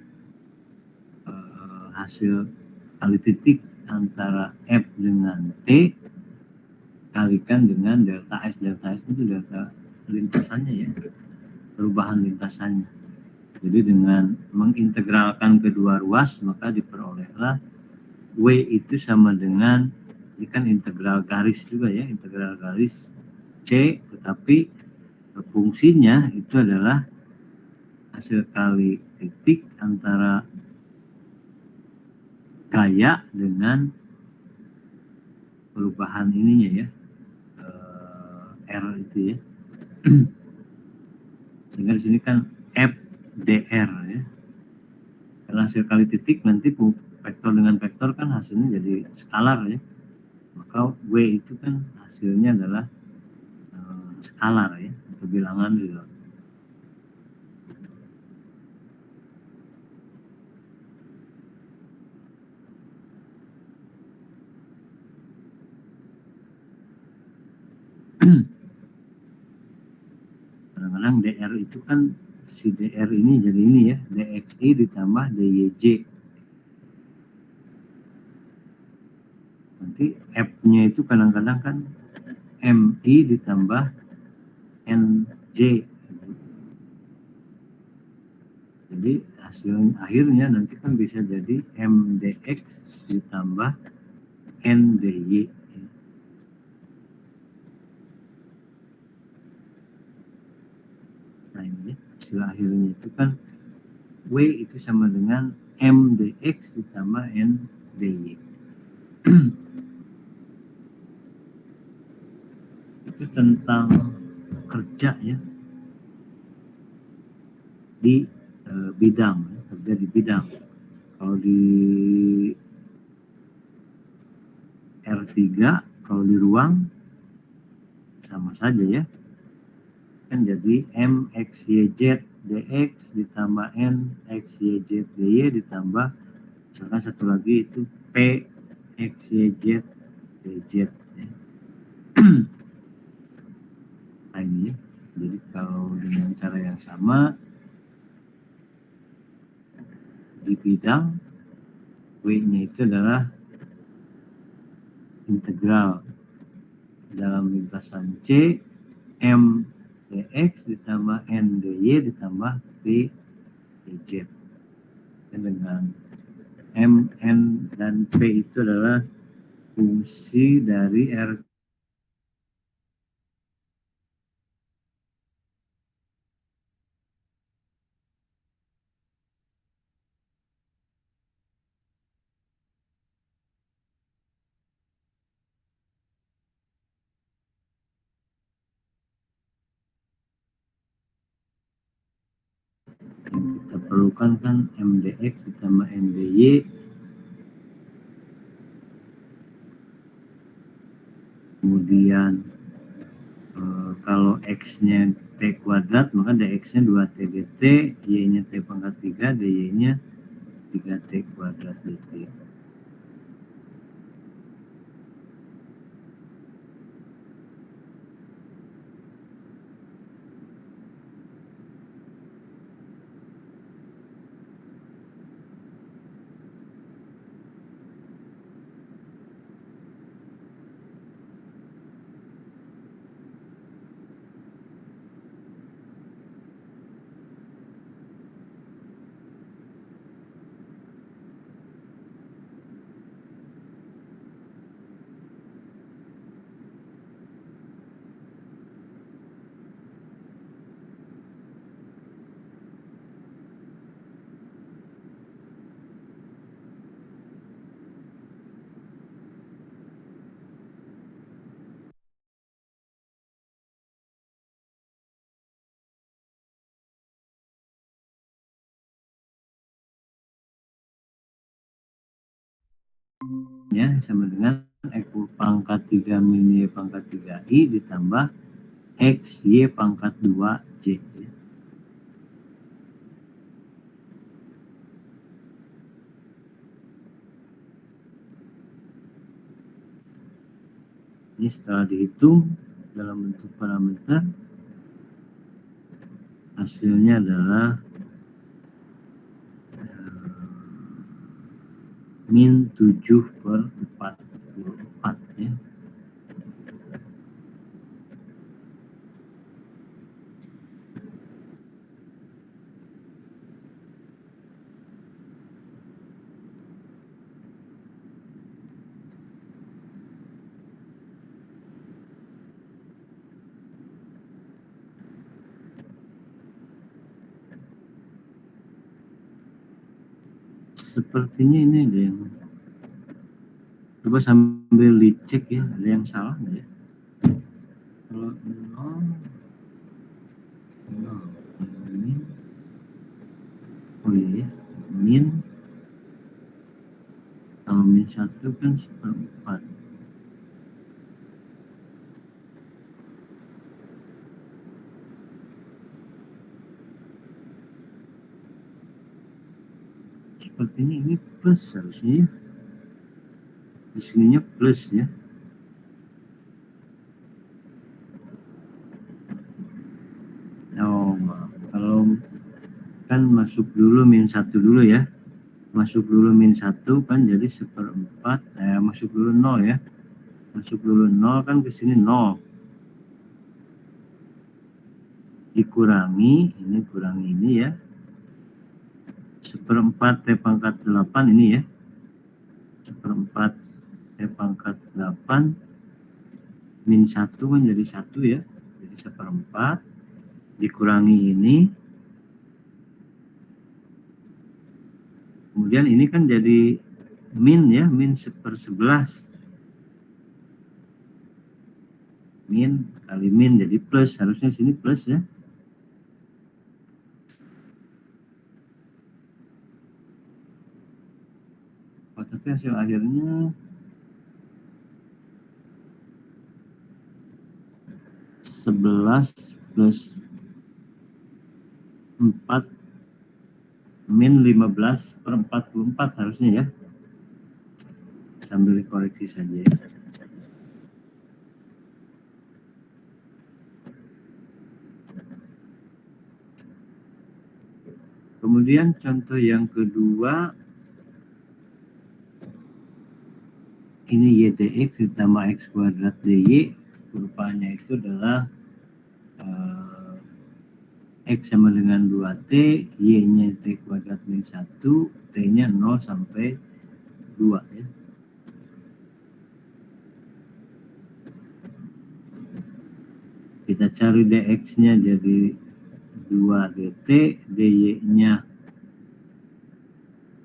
hasil kali titik antara F dengan T kalikan dengan delta S. Delta S itu delta lintasannya ya, perubahan lintasannya. Jadi dengan mengintegralkan kedua ruas maka diperolehlah W itu sama dengan, ini kan integral garis juga ya, integral garis C, tetapi fungsinya itu adalah hasil kali titik antara gaya dengan perubahan ininya ya, R itu ya. Sehingga di sini kan FDR ya. Karena hasil kali titik nanti vektor dengan vektor kan hasilnya jadi skalar ya. Maka W itu kan hasilnya adalah skalar ya, atau bilangan gitu. Kadang-kadang DR itu kan si DR ini jadi ini ya, DXI ditambah DYJ. Nanti F-nya itu kadang-kadang kan MI ditambah NJ. Jadi hasil akhirnya nanti kan bisa jadi MDX ditambah NDY. Nah ini hasil akhirnya itu kan W itu sama dengan MDX ditambah NDY. Itu tentang kerja ya di bidang, kerja di bidang. Kalau di R3, kalau di ruang sama saja ya, kan jadi MXYZ DX ditambah NXYZ DY ditambah misalkan satu lagi itu PXYZ DZ ya. Nah ini ya. Jadi kalau dengan cara yang sama di bidang W-nya itu adalah integral dalam lintasan C M dx ditambah N dy ditambah P dz. Dan dengan M, N, dan P itu adalah fungsi dari R. Yang kita perlukan kan MDX ditambah NDY, kemudian kalau X-nya T kuadrat maka dx-nya 2T dt, Y-nya T pangkat 3, dy-nya 3T kuadrat dt. Y-nya sama dengan X pangkat 3 min Y pangkat 3I ditambah X Y pangkat 2Z. Ya. Ini setelah dihitung dalam bentuk parameter, hasilnya adalah min 7/44 ya. Sepertinya ini ada yang, coba sambil dicek ya, ada yang salah nggak ya? Kalau min, oh iya ya, min, kalau min 1 kan 1/4. Sepertinya ini plus harusnya ya. Di sininya plus ya. Oh, maaf. Kalau kan masuk dulu min 1 dulu ya. Masuk dulu min 1 kan jadi 1/4. Masuk dulu 0 ya. Masuk dulu 0 kan ke sini 0. Dikurangi, ini kurangi ini ya. 1/4 T pangkat 8 ini ya. 1/4 T pangkat 8 min 1 kan jadi 1 ya. Jadi 1/4 dikurangi ini. Kemudian ini kan jadi min ya, min 1/11. Min kali min jadi plus, harusnya sini plus ya. Oh, tapi hasil akhirnya 11 plus 4 min 15/44 harusnya ya. Sambil dikoreksi saja ya. Kemudian contoh yang kedua, ini y dx ditambah x kuadrat dy, rupanya itu adalah x sama dengan 2t, y-nya t kuadrat min 1, t-nya 0 sampai 2 ya. Kita cari dx-nya jadi 2 dt, dy-nya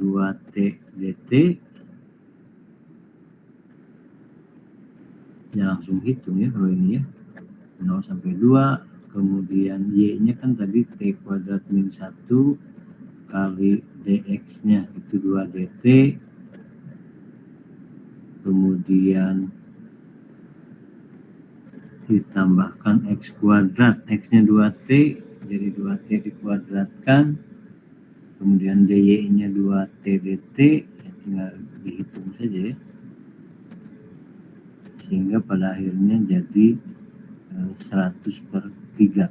2t dt. Ya langsung hitung ya kalau ini ya. 0 sampai 2, kemudian y-nya kan tadi t kuadrat min 1 kali dx-nya itu 2 dt, kemudian ditambahkan x kuadrat, x-nya 2t jadi 2t dikuadratkan, kemudian dy-nya 2t dt, ya tinggal dihitung saja ya, sehingga pada akhirnya jadi 100/3.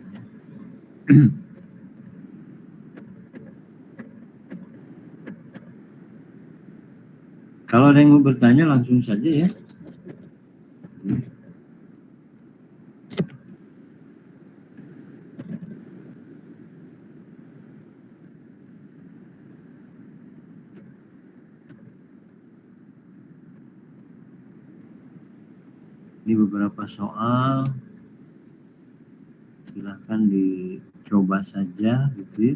Kalau ada yang mau bertanya langsung saja ya. Ini beberapa soal, silahkan dicoba saja gitu ya.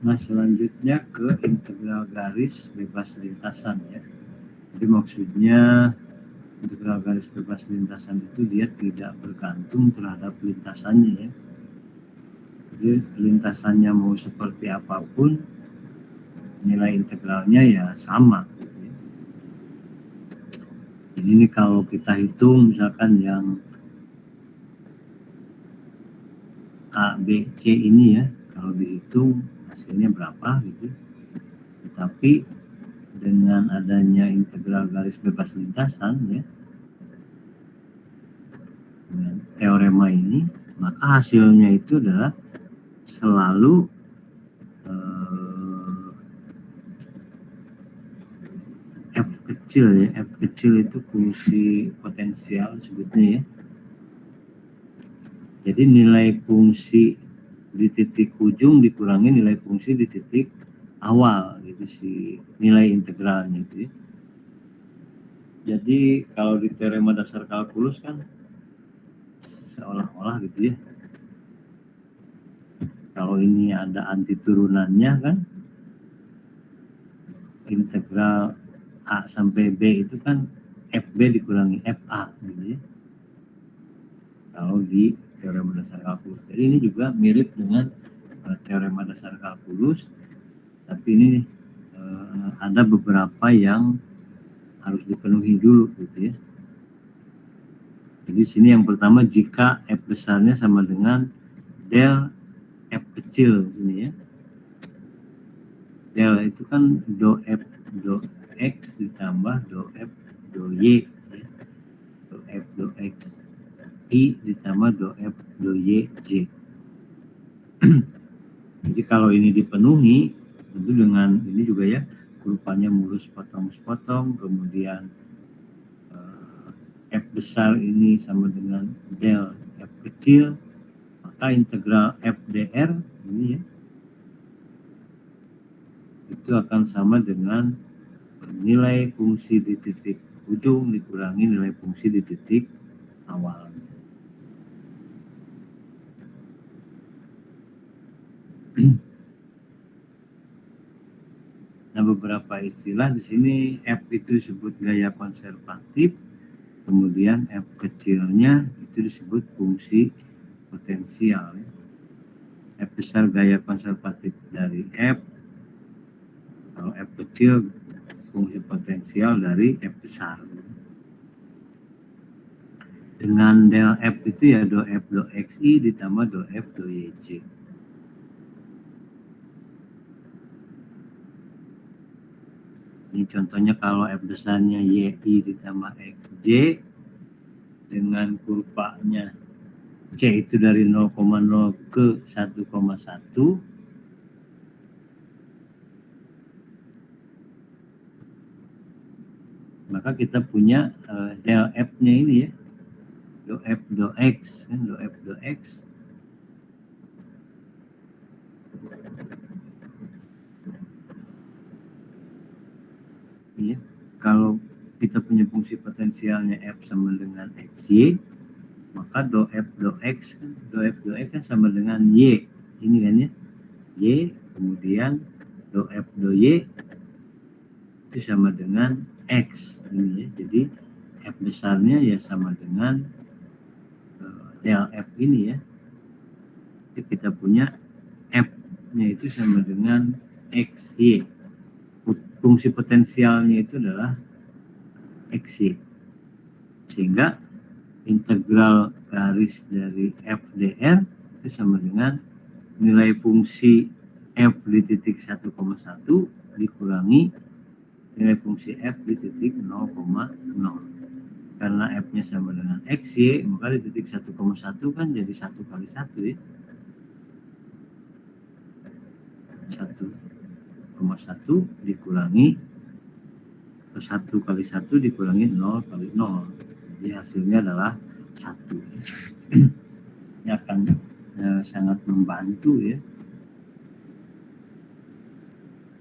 Nah selanjutnya ke integral garis bebas lintasan ya. Jadi maksudnya integral garis bebas lintasan itu dia tidak bergantung terhadap lintasannya ya. Jadi lintasannya mau seperti apapun, nilai integralnya ya sama. Gitu ya. Jadi ini kalau kita hitung misalkan yang A, B, C ini ya, kalau dihitung hasilnya berapa gitu. Tetapi dengan adanya integral garis bebas lintasan ya, dengan teorema ini, maka hasilnya itu adalah selalu F kecil ya, F kecil itu fungsi potensial sebutnya ya. Jadi nilai fungsi di titik ujung dikurangi nilai fungsi di titik awal gitu si nilai integralnya itu ya. Jadi kalau di teorema dasar kalkulus kan seolah-olah gitu ya, kalau ini ada anti turunannya kan, integral A sampai B itu kan FB dikurangi FA gitu ya, kalau di teorema dasar kalkulus. Jadi ini juga mirip dengan teorema dasar kalkulus, tapi ini ada beberapa yang harus dipenuhi dulu gitu ya. Jadi sini yang pertama jika F besarnya sama dengan del F kecil sini ya. Del itu kan do F do X ditambah do F do Y ya. Do F do X I ditambah do F do Y J. Jadi kalau ini dipenuhi, tentu dengan ini juga ya, kurvanya mulus potong-potong, kemudian F besar ini sama dengan del F kecil, maka integral F dr ini ya, itu akan sama dengan nilai fungsi di titik ujung dikurangi nilai fungsi di titik awal. Nah, beberapa istilah di sini F itu disebut gaya konservatif, kemudian F kecilnya itu disebut fungsi potensial. F besar gaya konservatif dari F, kalau F kecil fungsi potensial dari F besar. Dengan del F itu ya do F do XI ditambah do F do YJ. Ini contohnya kalau F besarnya YI ditambah XJ dengan kurvanya C itu dari 0,0 ke 1,1, maka kita punya del F-nya ini ya, do F do X kan, do F do X ya. Kalau kita punya fungsi potensialnya F sama dengan XY, maka do F do X kan, do F do X kan sama dengan Y ini kan ya, Y kemudian do F do Y itu sama dengan X ini ya. Jadi F besarnya ya sama dengan del F ini ya. Jadi kita punya F-nya itu sama dengan XY. Fungsi potensialnya itu adalah XY. Sehingga integral garis dari F dr itu sama dengan nilai fungsi F di titik 1,1 dikurangi nilai fungsi F di titik 0,0. Karena F-nya sama dengan XY, maka di titik 1,1 kan jadi 1 kali 1 ya. 1,1 dikurangi 1 kali 1 dikurangi 0 kali 0. Jadi hasilnya adalah 1. Ini akan sangat membantu ya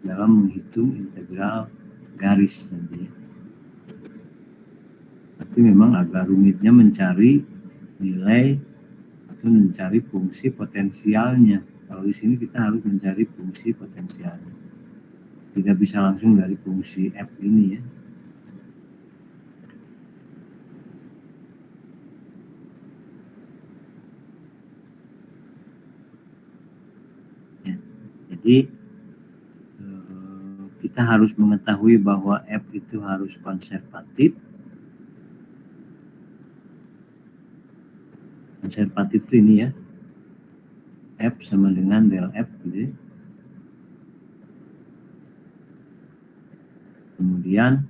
dalam menghitung integral garis nanti ya. Tapi memang agak rumitnya mencari nilai atau mencari fungsi potensialnya. Kalau di sini kita harus mencari fungsi potensialnya. Tidak bisa langsung dari fungsi F ini ya. Jadi kita harus mengetahui bahwa F itu harus konservatif. Konservatif itu ini ya, F sama dengan del F gitu. Kemudian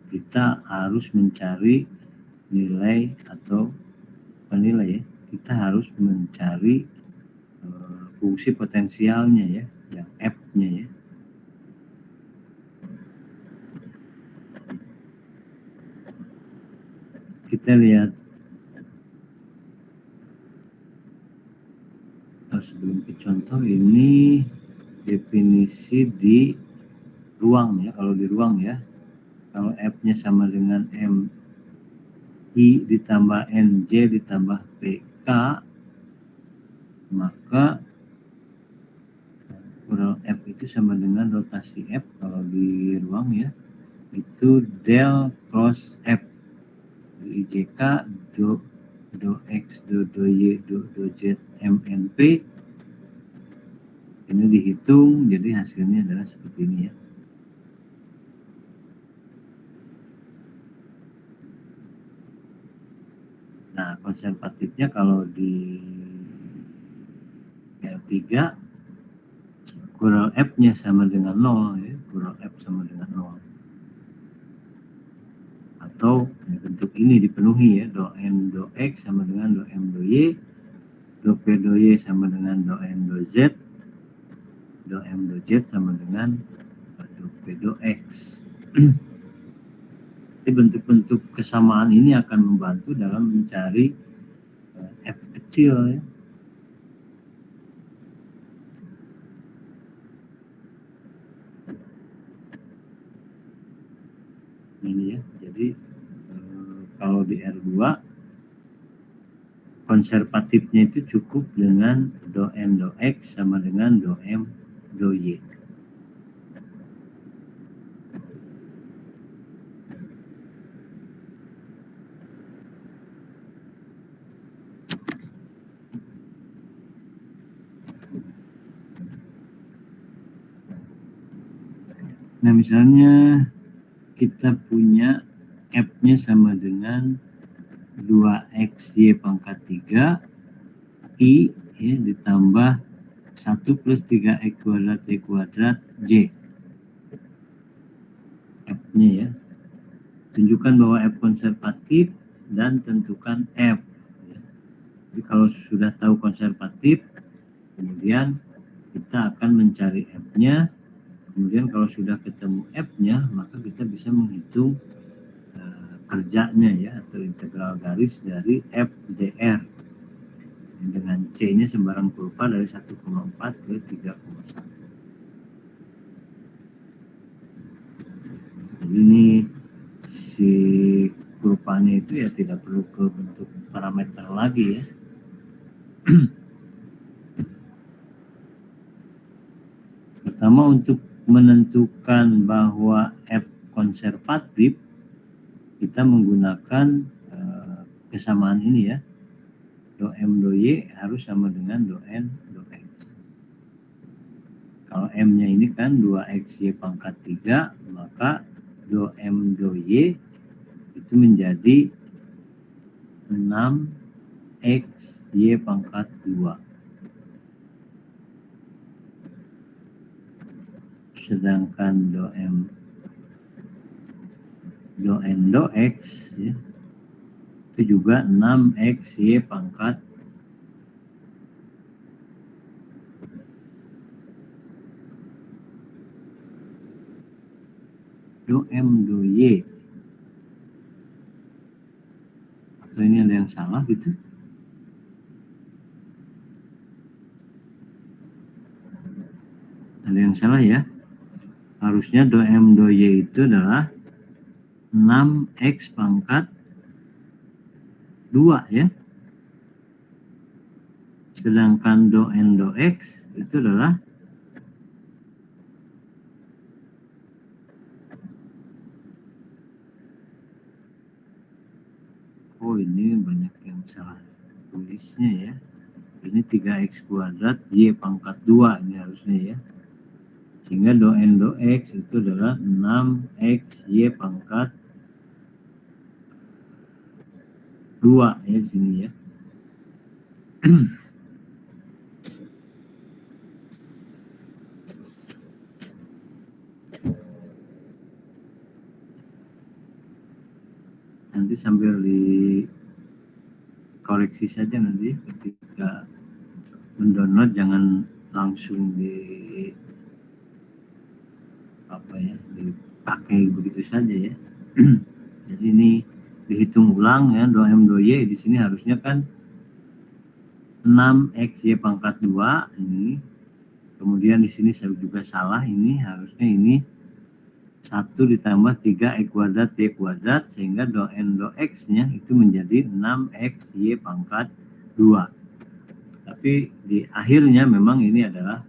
kita harus mencari nilai atau penilai ya. Kita harus mencari fungsi potensialnya ya, yang F-nya ya. Kita lihat sebelum ke contoh ini definisi di ruang ya. Kalau di ruang ya, kalau F-nya sama dengan MI ditambah NJ ditambah PK, maka kural F itu sama dengan rotasi F kalau di ruang ya, itu del cross F. IJK do X do Y do Z MNP ini dihitung, jadi hasilnya adalah seperti ini ya. Nah, konservatifnya kalau di L3 kural F-nya sama dengan 0 ya, kural F sama dengan 0. Atau bentuk ini dipenuhi ya, do N do X sama dengan do M do Y, do P do Y sama dengan do N do Z, do M do Z sama dengan do P do X. Jadi bentuk-bentuk kesamaan ini akan membantu dalam mencari F kecil ya. Ini ya, jadi kalau di R2 konservatifnya itu cukup dengan do M do X sama dengan do M do Y. Nah misalnya kita punya F-nya sama dengan 2XY pangkat 3 I ya, ditambah 1 plus 3X kuadrat Y kuadrat J. F-nya ya. Tunjukkan bahwa F konservatif dan tentukan F. Jadi kalau sudah tahu konservatif, kemudian kita akan mencari F-nya. Kemudian kalau sudah ketemu F-nya, maka kita bisa menghitung kerjanya ya, atau integral garis dari F dr dengan C-nya sembarang kurva dari 1,4 ke 3,1. Jadi ini si kurvanya itu ya tidak perlu ke bentuk parameter lagi ya. Pertama, untuk menentukan bahwa F konservatif, kita menggunakan kesamaan ini ya, do M do Y harus sama dengan do N do X. Kalau M-nya ini kan 2XY pangkat 3, maka do M do Y itu menjadi 6XY pangkat 2. Sedangkan do M do N do X ya, itu juga 6XY pangkat 2. Do M do Y, atau ini ada yang salah gitu? Ada yang salah ya. Harusnya do M do Y itu adalah 6X pangkat 2 ya. Sedangkan do N do X itu adalah ini banyak yang salah tulisnya ya. Ini 3x kuadrat Y pangkat 2 ini harusnya ya. Sehingga do N do X itu adalah 6x Y pangkat 2 ya di sini ya. Nanti sambil dikoreksi saja nanti ketika mendownload, jangan langsung dipakai begitu saja ya. Jadi ini dihitung ulang ya, do M do Y di sini harusnya kan 6x Y pangkat 2 ini. Kemudian di sini saya juga salah, ini harusnya ini 1 ditambah 3 kuadrat Y kuadrat, sehingga do N do X nya itu menjadi 6x Y pangkat 2. Tapi di akhirnya memang ini adalah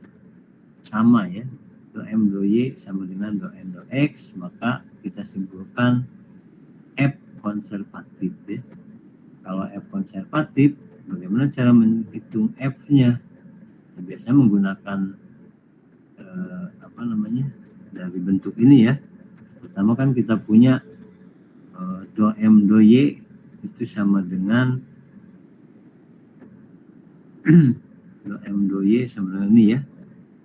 sama ya, do M do Y sama dengan do N do X, maka kita simpulkan F konservatif ya. Kalau F konservatif, bagaimana cara menghitung F-nya? Biasanya menggunakan dari bentuk ini ya. Pertama kan kita punya do M do Y itu sama dengan do M do Y sama dengan ini ya,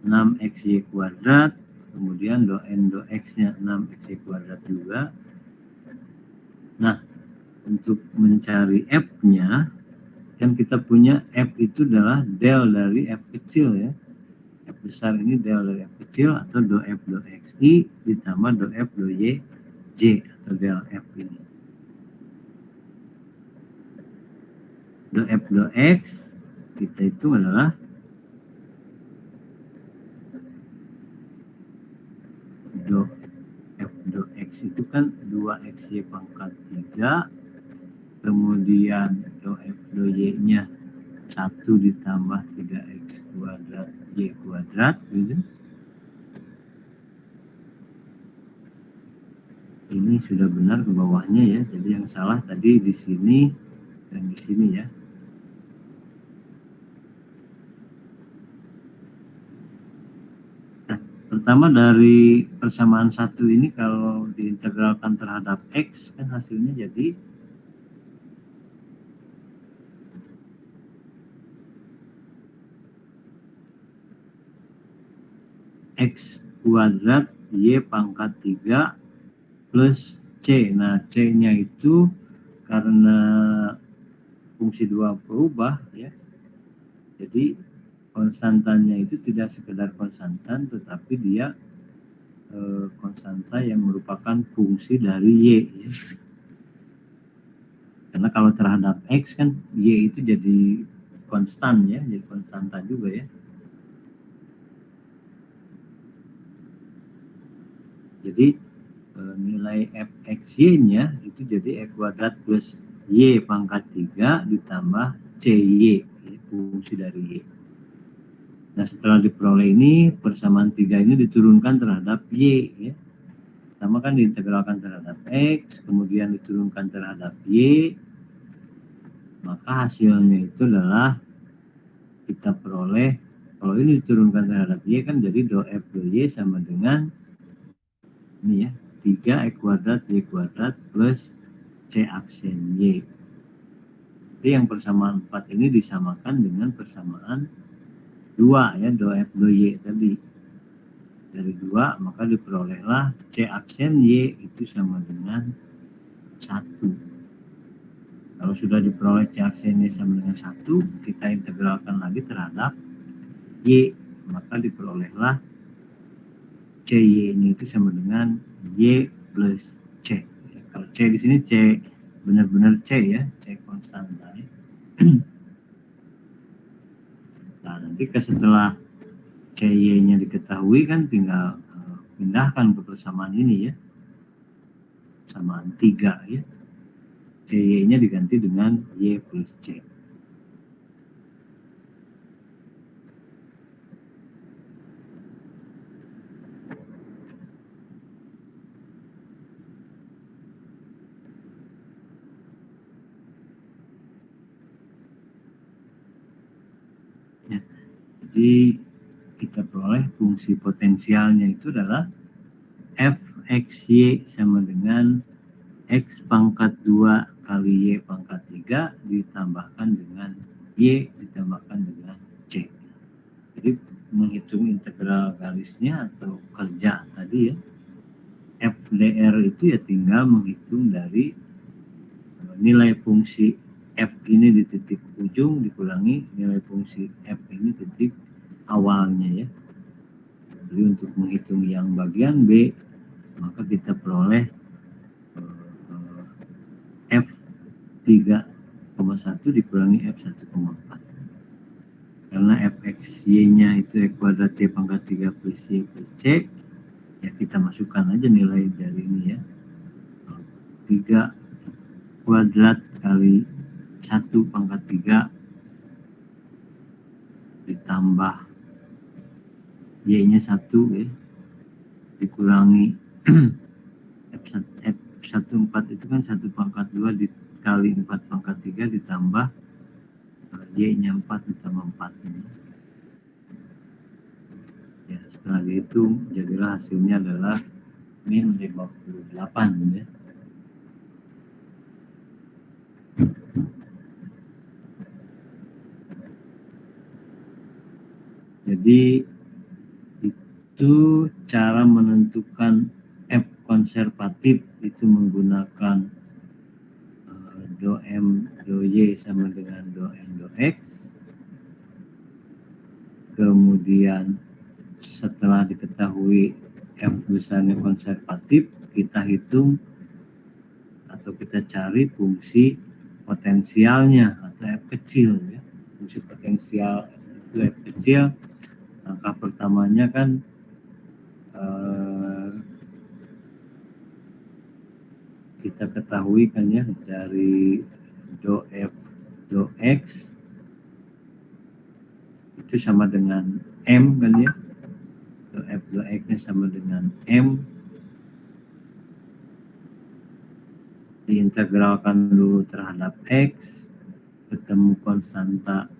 6xy kuadrat, kemudian do N do X nya 6xy kuadrat juga. Nah, untuk mencari F nya kan kita punya F itu adalah del dari F kecil ya. F besar ini del dari F kecil, atau do F do XI ditambah do F do Y J atau del F ini. Do F do X kita itu adalah do F do X itu kan 2xy pangkat 3, kemudian do F do Y nya 1 ditambah 3x kuadrat Y kuadrat gitu. Ini sudah benar ke bawahnya ya, jadi yang salah tadi di sini dan di sini ya. Nah, pertama dari persamaan 1 ini kalau diintegralkan terhadap X kan hasilnya jadi X kuadrat Y pangkat 3 plus C. Nah, C-nya itu karena fungsi 2 berubah ya. Jadi konstantanya itu tidak sekedar konstantan, tetapi dia konstanta yang merupakan fungsi dari Y ya. Karena kalau terhadap X kan Y itu jadi konstan ya, jadi konstanta juga ya. Jadi nilai fxy-nya itu jadi x kuadrat plus y pangkat 3 ditambah cy, fungsi dari y. Nah, setelah diperoleh ini, persamaan 3 ini diturunkan terhadap y ya. Pertama kan diintegralkan terhadap x, kemudian diturunkan terhadap y, maka hasilnya itu adalah kita peroleh, kalau ini diturunkan terhadap y kan jadi do f do y sama dengan ini ya, 3 x kuadrat y kuadrat plus c aksen y. Jadi yang persamaan 4 ini disamakan dengan persamaan 2 ya, do f do y tadi. Dari 2 maka diperolehlah c aksen y itu sama dengan 1. Kalau sudah diperoleh c aksen y sama dengan 1, kita integralkan lagi terhadap y, maka diperolehlah cy ini itu sama dengan y plus c. Kalau c di sini c benar-benar c ya, c konstanta ya. Nah, nanti setelah cy nya diketahui kan tinggal pindahkan ke persamaan ini ya, samaan 3 ya, cy nya diganti dengan y plus c. Jadi kita peroleh fungsi potensialnya itu adalah fxy sama dengan x pangkat 2 kali y pangkat 3 ditambahkan dengan y ditambahkan dengan c. Jadi menghitung integral garisnya atau kerja tadi ya, f dr itu ya tinggal menghitung dari nilai fungsi f ini di titik ujung dikurangi nilai fungsi f ini titik awalnya ya. Jadi untuk menghitung yang bagian B, maka kita peroleh f 3,1 dikurangi f 1,4. Karena fxy-nya itu x kuadrat y pangkat 3 plus y plus c, ya kita masukkan aja nilai dari ini ya. 3 kuadrat kali 1 pangkat 3 ditambah y-nya 1 ya, dikurangi F14 itu kan 1 pangkat 2 dikali 4 pangkat 3 ditambah y-nya 4 ditambah 4 ini. Ya, setelah dihitung jadilah hasilnya adalah min 58 ya. Jadi itu cara menentukan F konservatif itu menggunakan do M do Y sama dengan do N do X. Kemudian setelah diketahui F besarnya konservatif, kita hitung atau kita cari fungsi potensialnya atau F kecil ya. Fungsi potensial itu F kecil. Langkah pertamanya kan kita ketahui kan ya dari do F do X itu sama dengan M kan ya, do F do X nya sama dengan M, diintegralkan dulu terhadap X, ketemu konstanta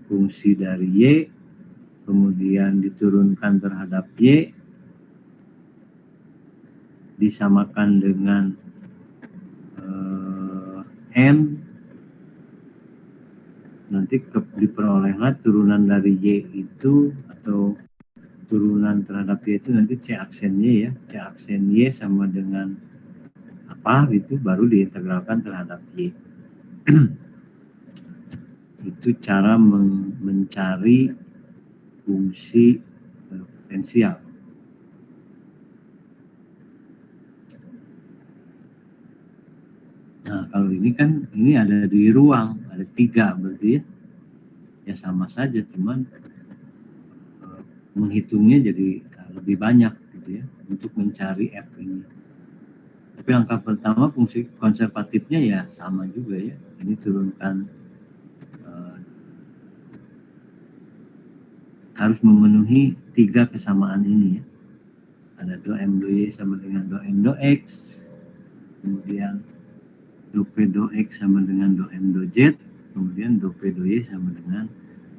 fungsi dari Y, kemudian diturunkan terhadap Y, disamakan dengan N, nanti diperolehlah turunan dari Y itu atau turunan terhadap Y itu nanti C aksen Y ya, C aksen Y sama dengan apa gitu, baru diintegralkan terhadap Y. Itu cara mencari fungsi potensial. Nah kalau ini kan ini ada di ruang, ada 3 berarti ya, ya sama saja, cuman menghitungnya jadi lebih banyak gitu ya untuk mencari F ini. Tapi langkah pertama fungsi konservatifnya ya sama juga ya, ini turunkan harus memenuhi 3 kesamaan ini ya. Ada do M do Y sama dengan do N do X, kemudian do P do X sama dengan do M do Z, kemudian do P do Y sama dengan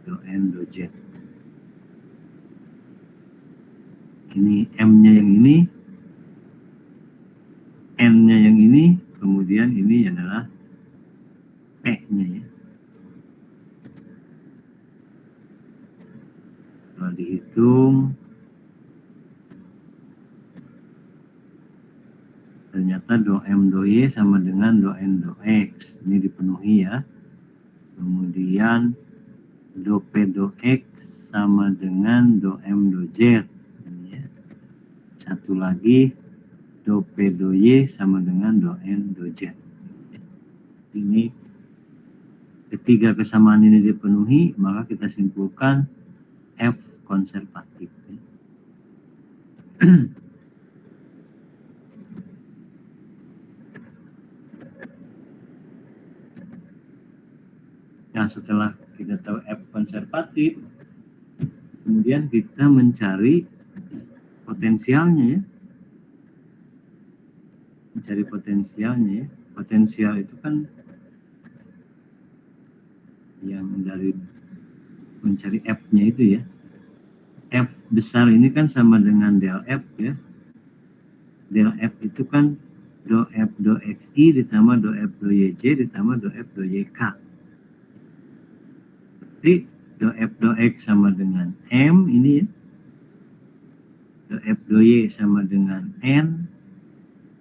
do N do Z. Ini M-nya yang ini, N-nya yang ini, kemudian ini adalah P-nya ya. Kalau dihitung ternyata do M do Y sama dengan do N do X, ini dipenuhi ya. Kemudian do P do X sama dengan do M do Z ini ya. Satu lagi do P do Y sama dengan do N do Z. Ini ketiga kesamaan ini dipenuhi, maka kita simpulkan F konservatif. Nah setelah kita tahu F konservatif, kemudian kita mencari potensialnya ya. Mencari potensialnya ya. Potensial itu kan yang dari mencari F-nya itu ya. besar ini kan sama dengan del F ya. Del F itu kan do F do XI ditambah do F do YJ ditambah do F do YK. Berarti do F do X sama dengan M ini ya. Do F do Y sama dengan N.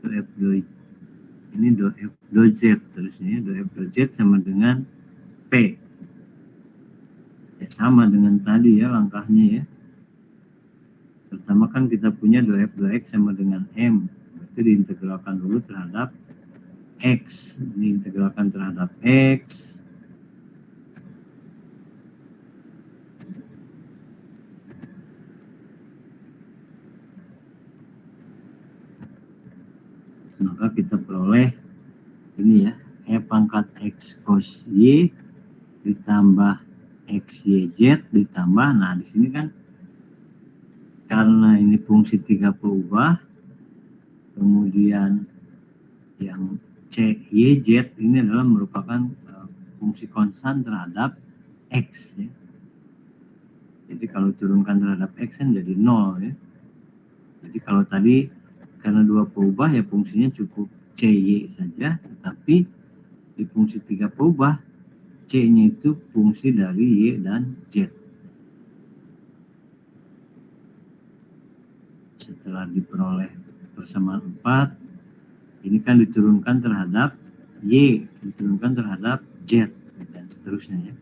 Do F do ini do F do Z terusnya. Do F do Z sama dengan P. Ya, sama dengan tadi ya langkahnya ya. Pertama kan kita punya do F do X sama dengan M. Berarti diintegralkan dulu terhadap X. Diintegralkan terhadap X. Maka kita peroleh ini ya. E pangkat X cos Y ditambah XYZ ditambah. Nah di sini kan karena ini fungsi 3 berubah, kemudian yang CYZ ini adalah merupakan fungsi konstan terhadap X ya. Jadi kalau turunkan terhadap X kan jadi 0 ya. Jadi kalau tadi karena 2 berubah ya fungsinya cukup CY saja, tetapi di fungsi 3 berubah C-nya itu fungsi dari Y dan Z. Setelah diperoleh persamaan 4, ini kan diturunkan terhadap Y, diturunkan terhadap Z, dan seterusnya ya.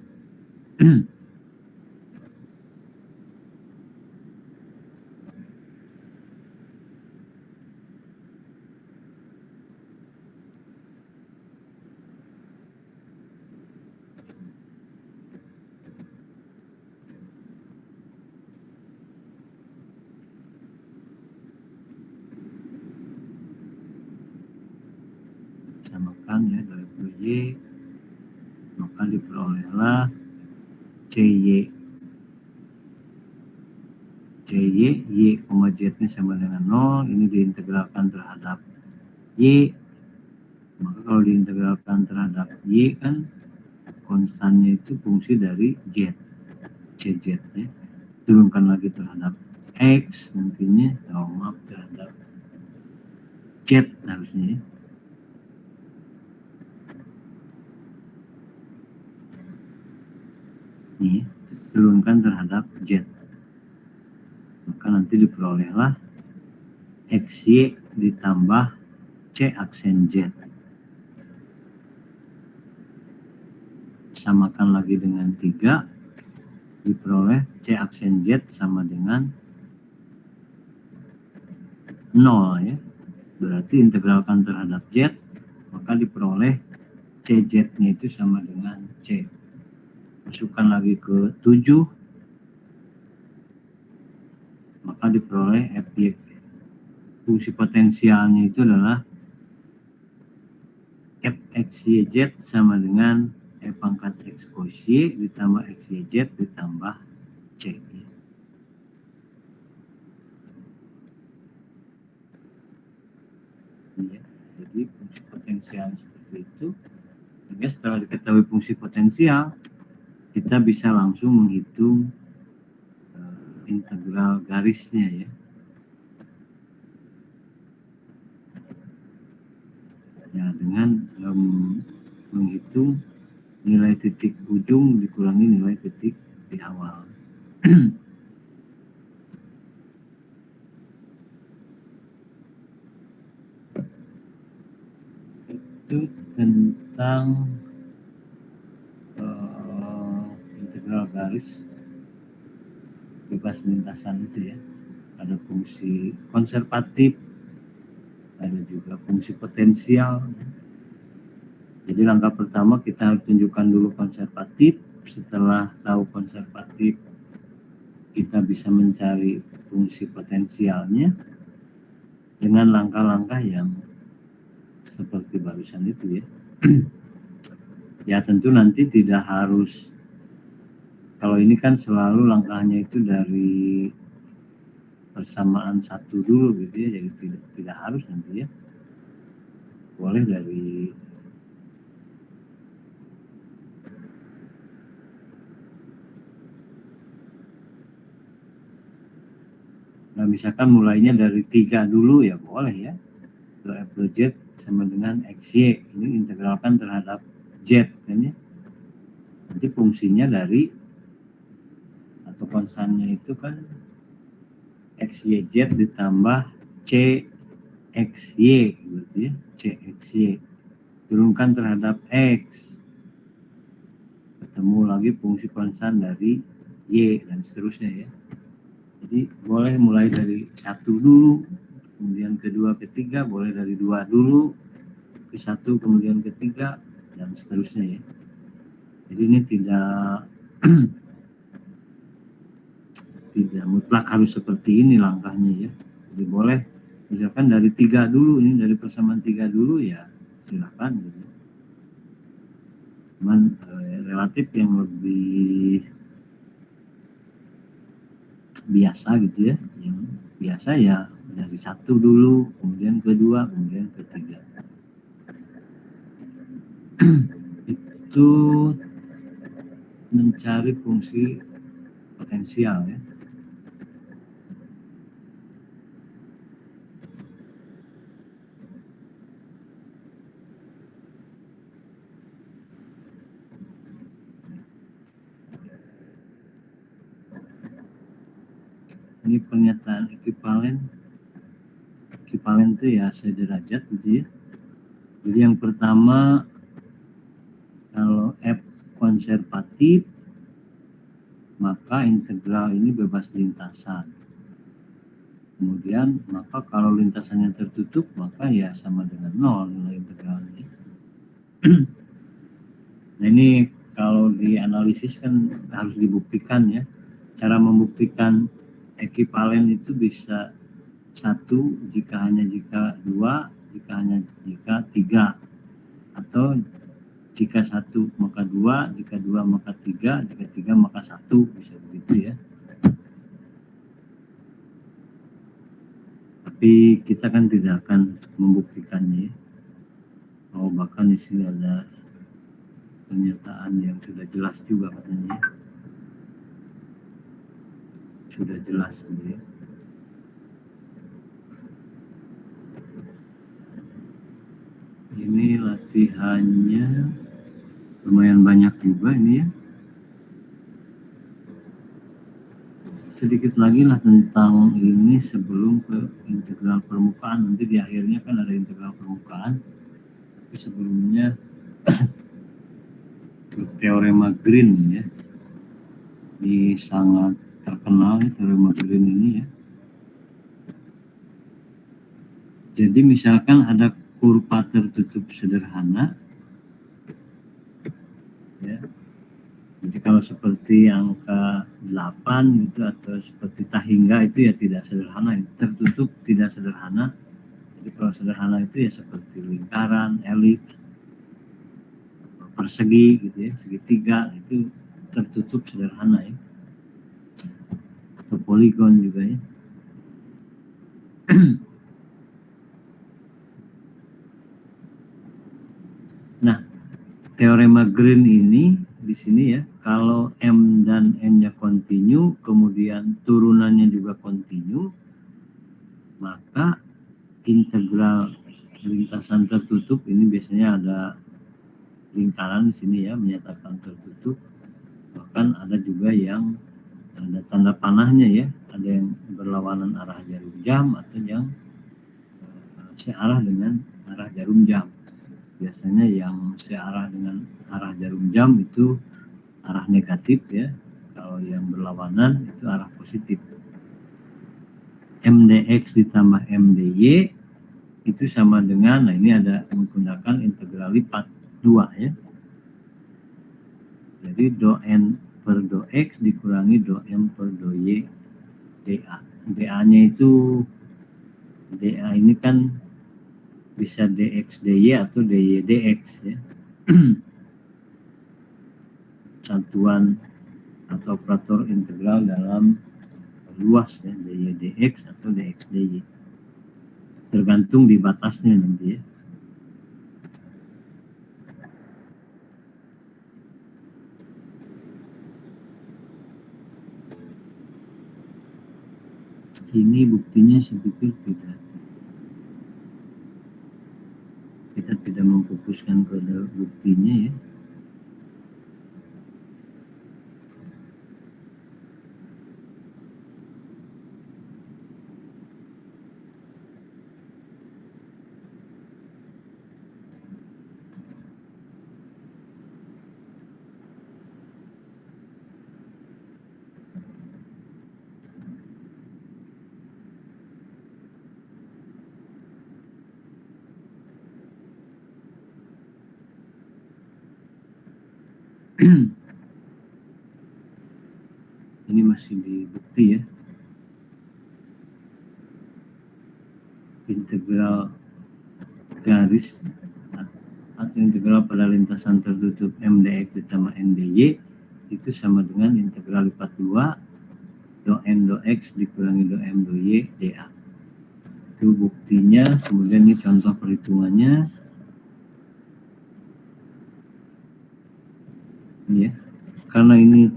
Samakan ya dari Y, maka diperolehlah CY. CY, Y, Z ini sama dengan 0, ini diintegralkan terhadap Y, maka kalau diintegralkan terhadap Y kan konstannya itu fungsi dari Z, CZ ya. Turunkan lagi terhadap X nantinya, terhadap Z harusnya ya. Ini turunkan terhadap Z, maka nanti diperolehlah XY ditambah C aksen Z. Samakan lagi dengan 3, diperoleh C aksen Z sama dengan 0 ya. Berarti integralkan terhadap Z, maka diperoleh CZ-nya itu sama dengan C. Masukkan lagi ke 7, maka diperoleh FY. Fungsi potensialnya itu adalah Fxyz sama dengan E pangkat X cos Y ditambah XYZ ditambah C. Ya, jadi fungsi potensial seperti itu. Sehingga setelah diketahui fungsi potensial, kita bisa langsung menghitung integral garisnya ya. Ya, dengan menghitung nilai titik ujung dikurangi nilai titik di awal. Itu tentang integral garis bebas lintasan itu ya. Ada fungsi konservatif, ada juga fungsi potensial. Jadi langkah pertama kita harus tunjukkan dulu konservatif. Setelah tahu konservatif, kita bisa mencari fungsi potensialnya dengan langkah-langkah yang seperti barusan itu ya. Ya tentu nanti tidak harus, kalau ini kan selalu langkahnya itu dari persamaan 1 dulu gitu ya, jadi tidak harus nanti ya. Boleh dari misalkan mulainya dari 3 dulu ya boleh ya. Do F do Z sama dengan XY. Ini integralkan terhadap Z kan ya. Nanti fungsinya dari atau konstannya itu kan XYZ ditambah CXY gitu ya. CXY. Turunkan terhadap X. Ketemu lagi fungsi konstan dari Y dan seterusnya ya. Jadi boleh mulai dari 1 dulu, kemudian kedua, ketiga, boleh dari 2 dulu, ke 1, kemudian ketiga, dan seterusnya ya. Jadi ini tidak tidak mutlak harus seperti ini langkahnya ya. Jadi boleh misalkan dari 3 dulu, ini dari persamaan 3 dulu ya silakan gitu. Cuman relatif yang lebih biasa gitu ya, yang biasa ya dari 1 dulu, kemudian kedua, kemudian ketiga. Itu mencari fungsi potensial ya. Ini pernyataan ekivalen. Ekivalen itu ya sederajat gitu ya. Jadi yang pertama, kalau F konservatif, maka integral ini bebas lintasan. Kemudian, maka kalau lintasannya tertutup, maka ya sama dengan 0 nilai integralnya. Nah ini kalau dianalisis kan harus dibuktikan ya. Cara membuktikan ekivalen itu bisa 1 jika hanya jika 2, jika hanya jika 3, atau jika 1 maka 2, jika 2 maka 3, jika 3 maka 1, bisa begitu ya. Tapi kita kan tidak akan membuktikannya ya. Oh, bahkan di sini ada pernyataan yang sudah jelas juga katanya. Sudah jelas ya. Ini latihannya lumayan banyak juga ini ya. Sedikit lagi lah tentang ini sebelum ke integral permukaan. Nanti di akhirnya kan ada integral permukaan. Tapi sebelumnya teorema Green ya. Ini sangat terkenal ya, teorema Green ini ya. Jadi misalkan ada kurva tertutup sederhana ya. Jadi kalau seperti angka 8 gitu atau seperti tahingga itu ya tidak sederhana, tertutup tidak sederhana. Jadi kalau sederhana itu ya seperti lingkaran, elips, persegi gitu ya, segitiga itu tertutup sederhana ya. Atau poligon juga ya. Nah, teorema Green ini di sini ya, kalau M dan N-nya kontinu, kemudian turunannya juga kontinu, maka integral lintasan tertutup ini biasanya ada lingkaran di sini ya, menyatakan tertutup. Bahkan ada juga yang ada tanda panahnya ya, ada yang berlawanan arah jarum jam atau yang searah dengan arah jarum jam. Biasanya yang searah dengan arah jarum jam itu arah negatif ya, kalau yang berlawanan itu arah positif. MDX ditambah MDY itu sama dengan, nah ini ada menggunakan integral lipat 2 ya. Jadi do N per do X dikurangi do M per do Y dA. dA-nya itu, dA ini kan bisa dx dy atau dy dx ya. Satuan atau operator integral dalam luas ya, dy dx atau dx dy. Tergantung di batasnya nanti ya. Ini buktinya saya pikir tidak. Kita tidak memfokuskan pada buktinya ya. Ini masih di bukti ya. Integral garis atau integral pada lintasan tertutup MDX ditambah NDY itu sama dengan integral lipat 2 do M do X dikurangi do M do Y dA. Itu buktinya. Kemudian ini contoh perhitungannya ya. Karena ini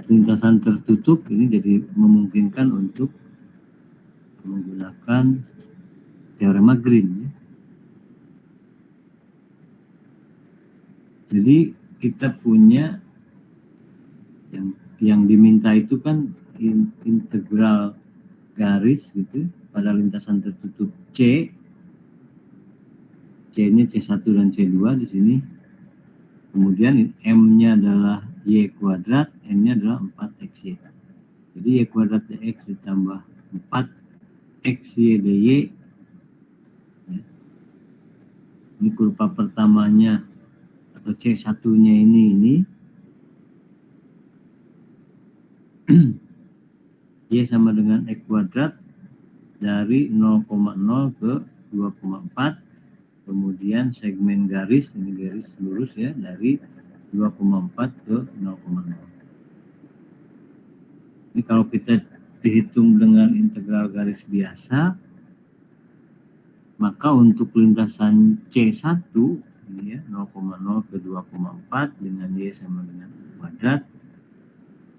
lintasan tertutup, ini jadi memungkinkan untuk menggunakan teorema Green ya. Jadi kita punya yang diminta itu kan integral garis gitu pada lintasan tertutup C. C-nya C1 dan C2 di sini. Kemudian M-nya adalah Y kuadrat, N-nya adalah 4XY. Jadi Y kuadrat DX ditambah 4XY DY. Ya. Ini kurva pertamanya atau C1-nya ini. Y sama dengan X kuadrat dari 0,0 ke 2,4. Kemudian segmen garis, ini garis lurus ya, dari 2,4 ke 0,0. Ini kalau kita dihitung dengan integral garis biasa, maka untuk lintasan C1 ini ya 0,0 ke 2,4 dengan Y sama dengan kuadrat,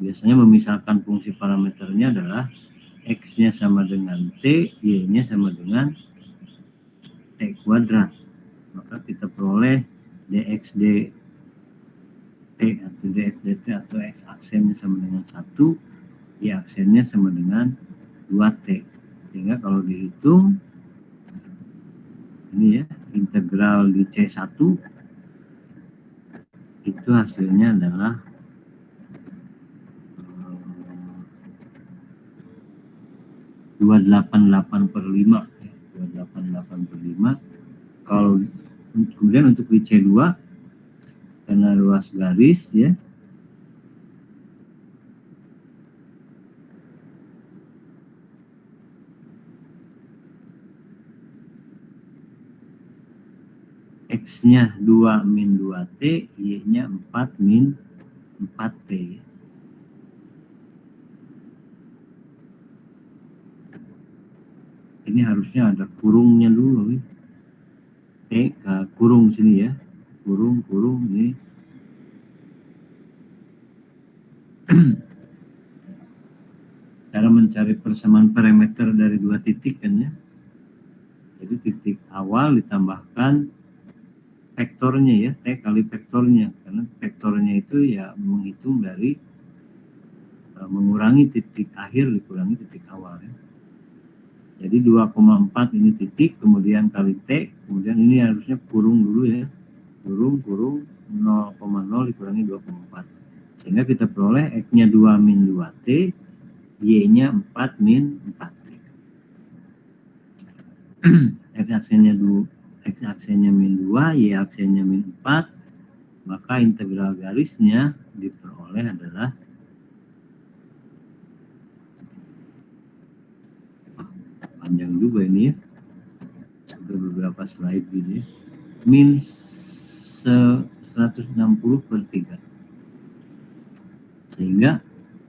biasanya memisahkan fungsi parameternya adalah X-nya sama dengan T, Y-nya sama dengan T kuadrat. Maka kita peroleh dx dt atau dx dt atau x aksennya sama dengan 1, y aksennya sama dengan 2t. Sehingga kalau dihitung ini ya, integral di C1 itu hasilnya adalah 288/5 ya, 288/5. Kalau kemudian untuk di C2 karena luas garis ya, X-nya 2 min 2T, Y-nya 4 min 4T ya. Ini harusnya ada kurungnya dulu ya. T kurung sini ya, kurung ini. Cara mencari persamaan parameter dari dua titik kan ya. Jadi titik awal ditambahkan vektornya ya, T kali vektornya, karena vektornya itu ya menghitung dari mengurangi titik akhir dikurangi titik awal ya. Jadi 2,4 ini titik, kemudian kali T, kemudian ini harusnya kurung dulu ya. Kurung 0,0 dikurangi 2,4. Sehingga kita peroleh X-nya 2 min 2T, Y-nya 4 min 4T. X aksennya min 2, Y aksennya min 4, maka integral garisnya diperoleh adalah panjang juga ini ya, sudah beberapa slide gini ya, min 160/3, sehingga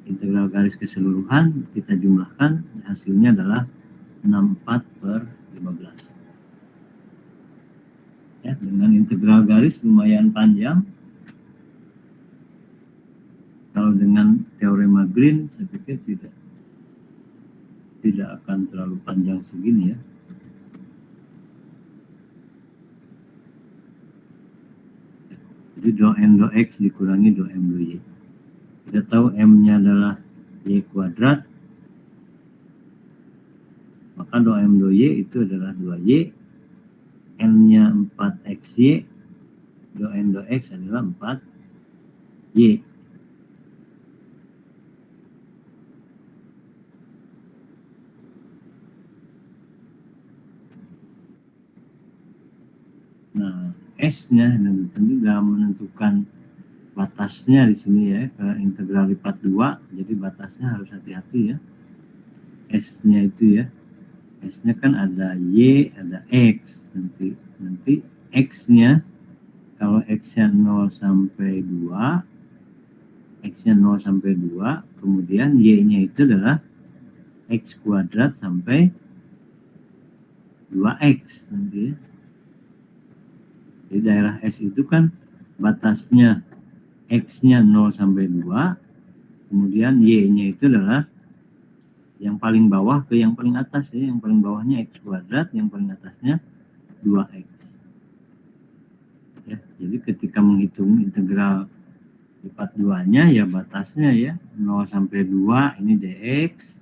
integral garis keseluruhan kita jumlahkan hasilnya adalah 64/15 ya. Dengan integral garis lumayan panjang. Kalau dengan teorema Green saya pikir tidak akan terlalu panjang segini ya. Jadi do M do X dikurangi do M do Y. Kita tahu M-nya adalah Y kuadrat, maka do M do Y itu adalah 2Y, N-nya 4XY, do M do X adalah 4Y. Nah, S-nya tentu dalam menentukan batasnya di sini ya, ke integral lipat 2, jadi batasnya harus hati-hati ya. S-nya itu ya, S-nya kan ada Y, ada X, nanti X-nya, kalau X-nya 0 sampai 2, X-nya 0 sampai 2, kemudian Y-nya itu adalah X kuadrat sampai 2X nanti ya. Jadi daerah S itu kan batasnya X-nya 0 sampai 2, kemudian Y-nya itu adalah yang paling bawah ke yang paling atas ya, yang paling bawahnya X kuadrat, yang paling atasnya 2X. Ya, jadi ketika menghitung integral lipat 2-nya ya batasnya ya 0 sampai 2 ini dx,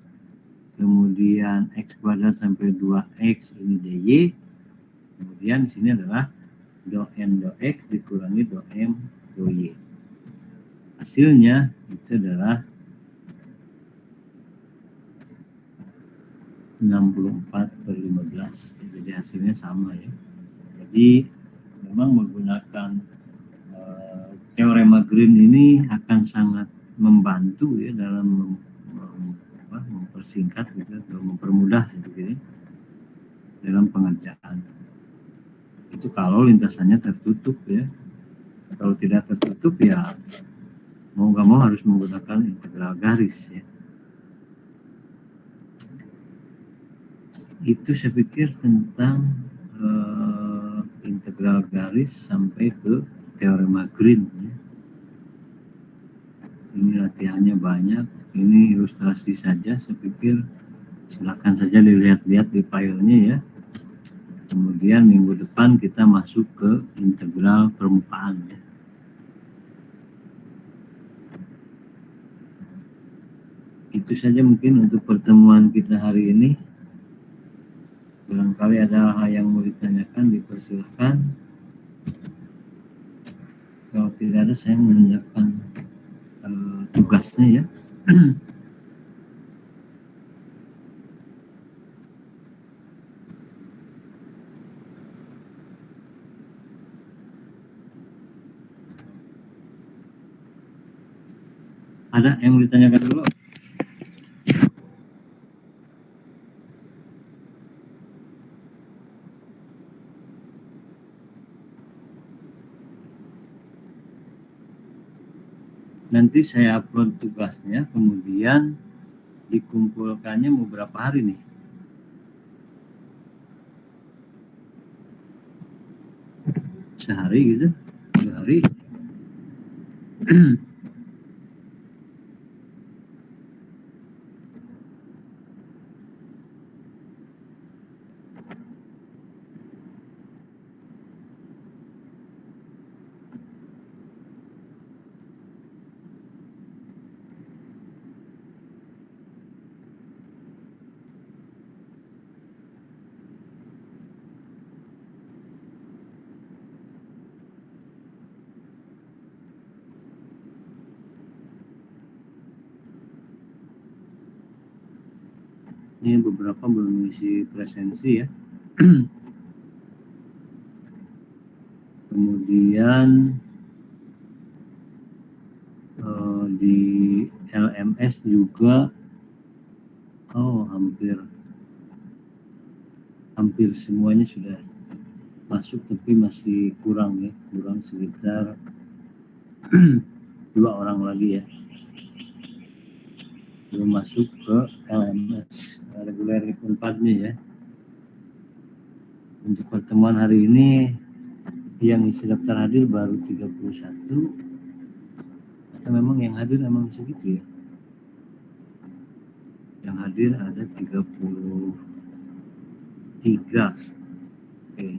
kemudian X kuadrat sampai 2X ini dy, kemudian di sini adalah do N do X dikurangi do M do Y. Hasilnya itu adalah 64/15. Jadi hasilnya sama ya. Jadi memang menggunakan teorema Green ini akan sangat membantu ya dalam mempersingkat gitu, atau mempermudah sedikit dalam pengerjaan. Itu kalau lintasannya tertutup ya. Kalau tidak tertutup ya mau nggak mau harus menggunakan integral garis ya. Itu saya pikir tentang integral garis sampai ke teorema Green ya. Ini latihannya banyak, ini ilustrasi saja, saya pikir silakan saja dilihat-lihat di filenya ya. Kemudian minggu depan kita masuk ke integral permukaan ya. Itu saja mungkin untuk pertemuan kita hari ini. Barangkali ada hal yang mau ditanyakan, dipersilakan. Kalau tidak ada, saya menunjukkan tugasnya ya. Ada yang mau ditanyakan dulu? Nanti saya upload tugasnya, kemudian dikumpulkannya mau berapa hari nih? Sehari gitu? 2 hari? Ini beberapa belum mengisi presensi ya. Kemudian di LMS juga hampir semuanya sudah masuk, tapi masih kurang ya, kurang sekitar 2 orang lagi ya belum masuk ke LMS reguler Unpadnya ya. Untuk pertemuan hari ini yang isi daftar hadir baru 31, atau memang yang hadir memang segitu ya? Yang hadir ada 33. Oke.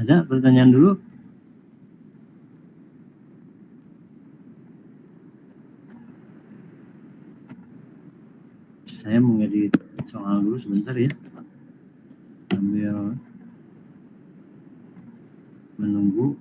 Ada pertanyaan dulu? Saya mengedit soal dulu sebentar ya, sambil menunggu.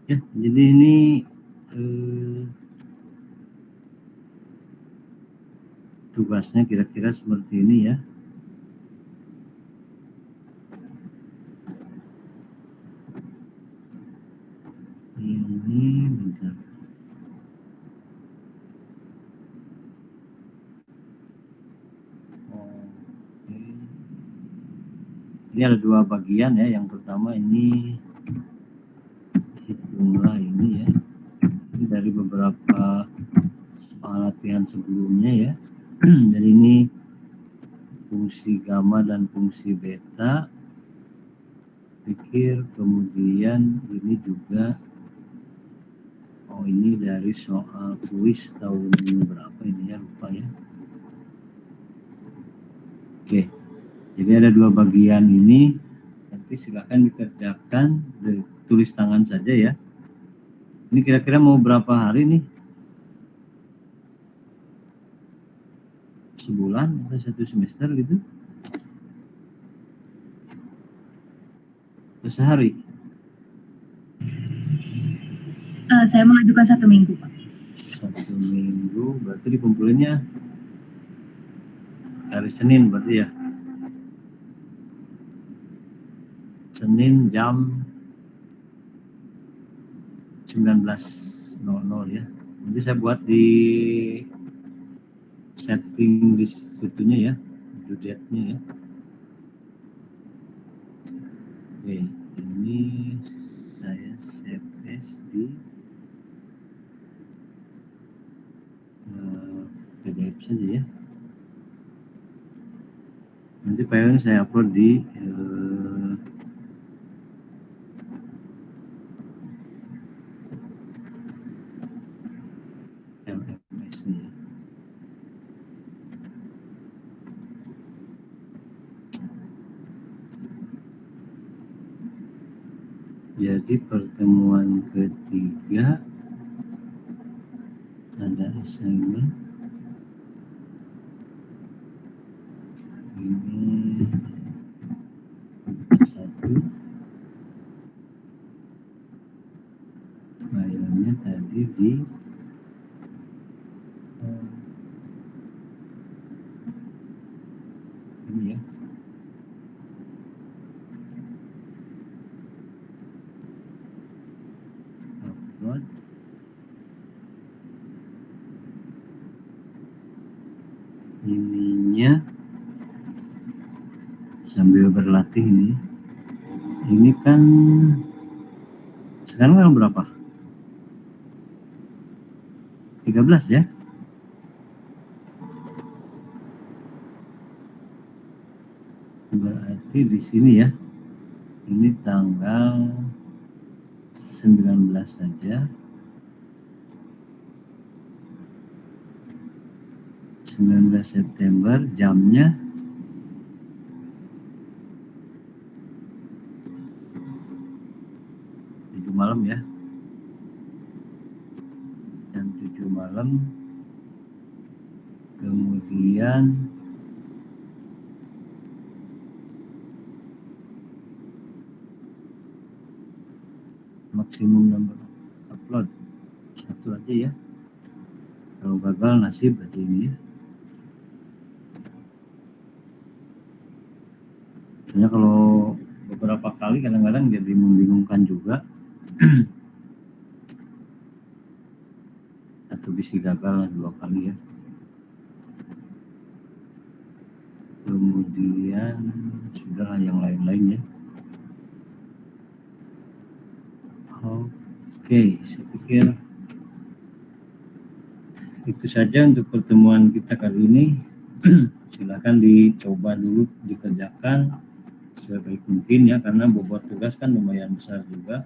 Ya, jadi ini tugasnya kira-kira seperti ini ya. Ini bentar. Oke. Ini ada dua bagian ya. Yang pertama ini hitunglah ini ya. Ini dari beberapa latihan sebelumnya ya. Jadi ini fungsi gamma dan fungsi beta. Pikir kemudian ini juga ini dari soal kuis tahun berapa ini ya, lupa ya. Oke, jadi ada dua bagian ini. Nanti silakan dikerjakan, tulis tangan saja ya. Ini kira-kira mau berapa hari nih? Sebulan atau satu semester gitu? Atau sehari? Saya mengajukan 1 minggu, Pak. 1 minggu, berarti dikumpulinnya hari Senin berarti ya? Senin jam 19.00 ya. Nanti saya buat di setting di situnya ya, due date-nya ya. Oke, ini saya save as di PDF saja ya. Nanti filenya saya upload di LMS-nya. Jadi pertemuan ketiga ada assignment. Ini satu. Filenya tadi di ini ya. Upload. Ininya sambil berlatih ini. Ini kan sekarang tanggal berapa? 13 ya? Berarti di sini ya. Ini tanggal 19 saja. 19 September, jamnya malam ya, jam 7 malam. Kemudian maksimum nomor upload 1 aja ya. Kalau gagal nasib berarti ini ya. Soalnya kalau beberapa kali kadang-kadang jadi membingungkan juga. Atau bisa gagal 2 kali ya. Kemudian sudahlah yang lain-lain ya. Oke, saya pikir itu saja untuk pertemuan kita kali ini. Silakan dicoba dulu dikerjakan sebaik mungkin ya, karena bobot tugas kan lumayan besar juga.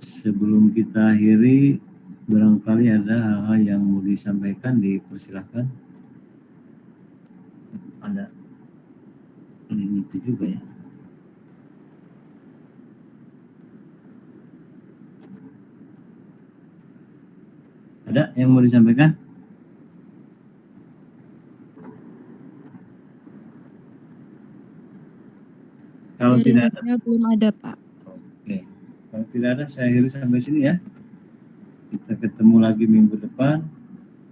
Sebelum kita akhiri, barangkali ada hal-hal yang mau disampaikan, dipersilahkan. Ada ini itu juga ya. Ada yang mau disampaikan? Kalau Dari tidak ada, saya belum ada, Pak. oke. Kalau tidak ada, saya akhiri sampai sini ya. Kita ketemu lagi minggu depan.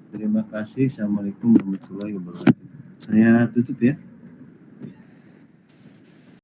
Terima kasih. Assalamualaikum warahmatullahi wabarakatuh. Saya tutup ya.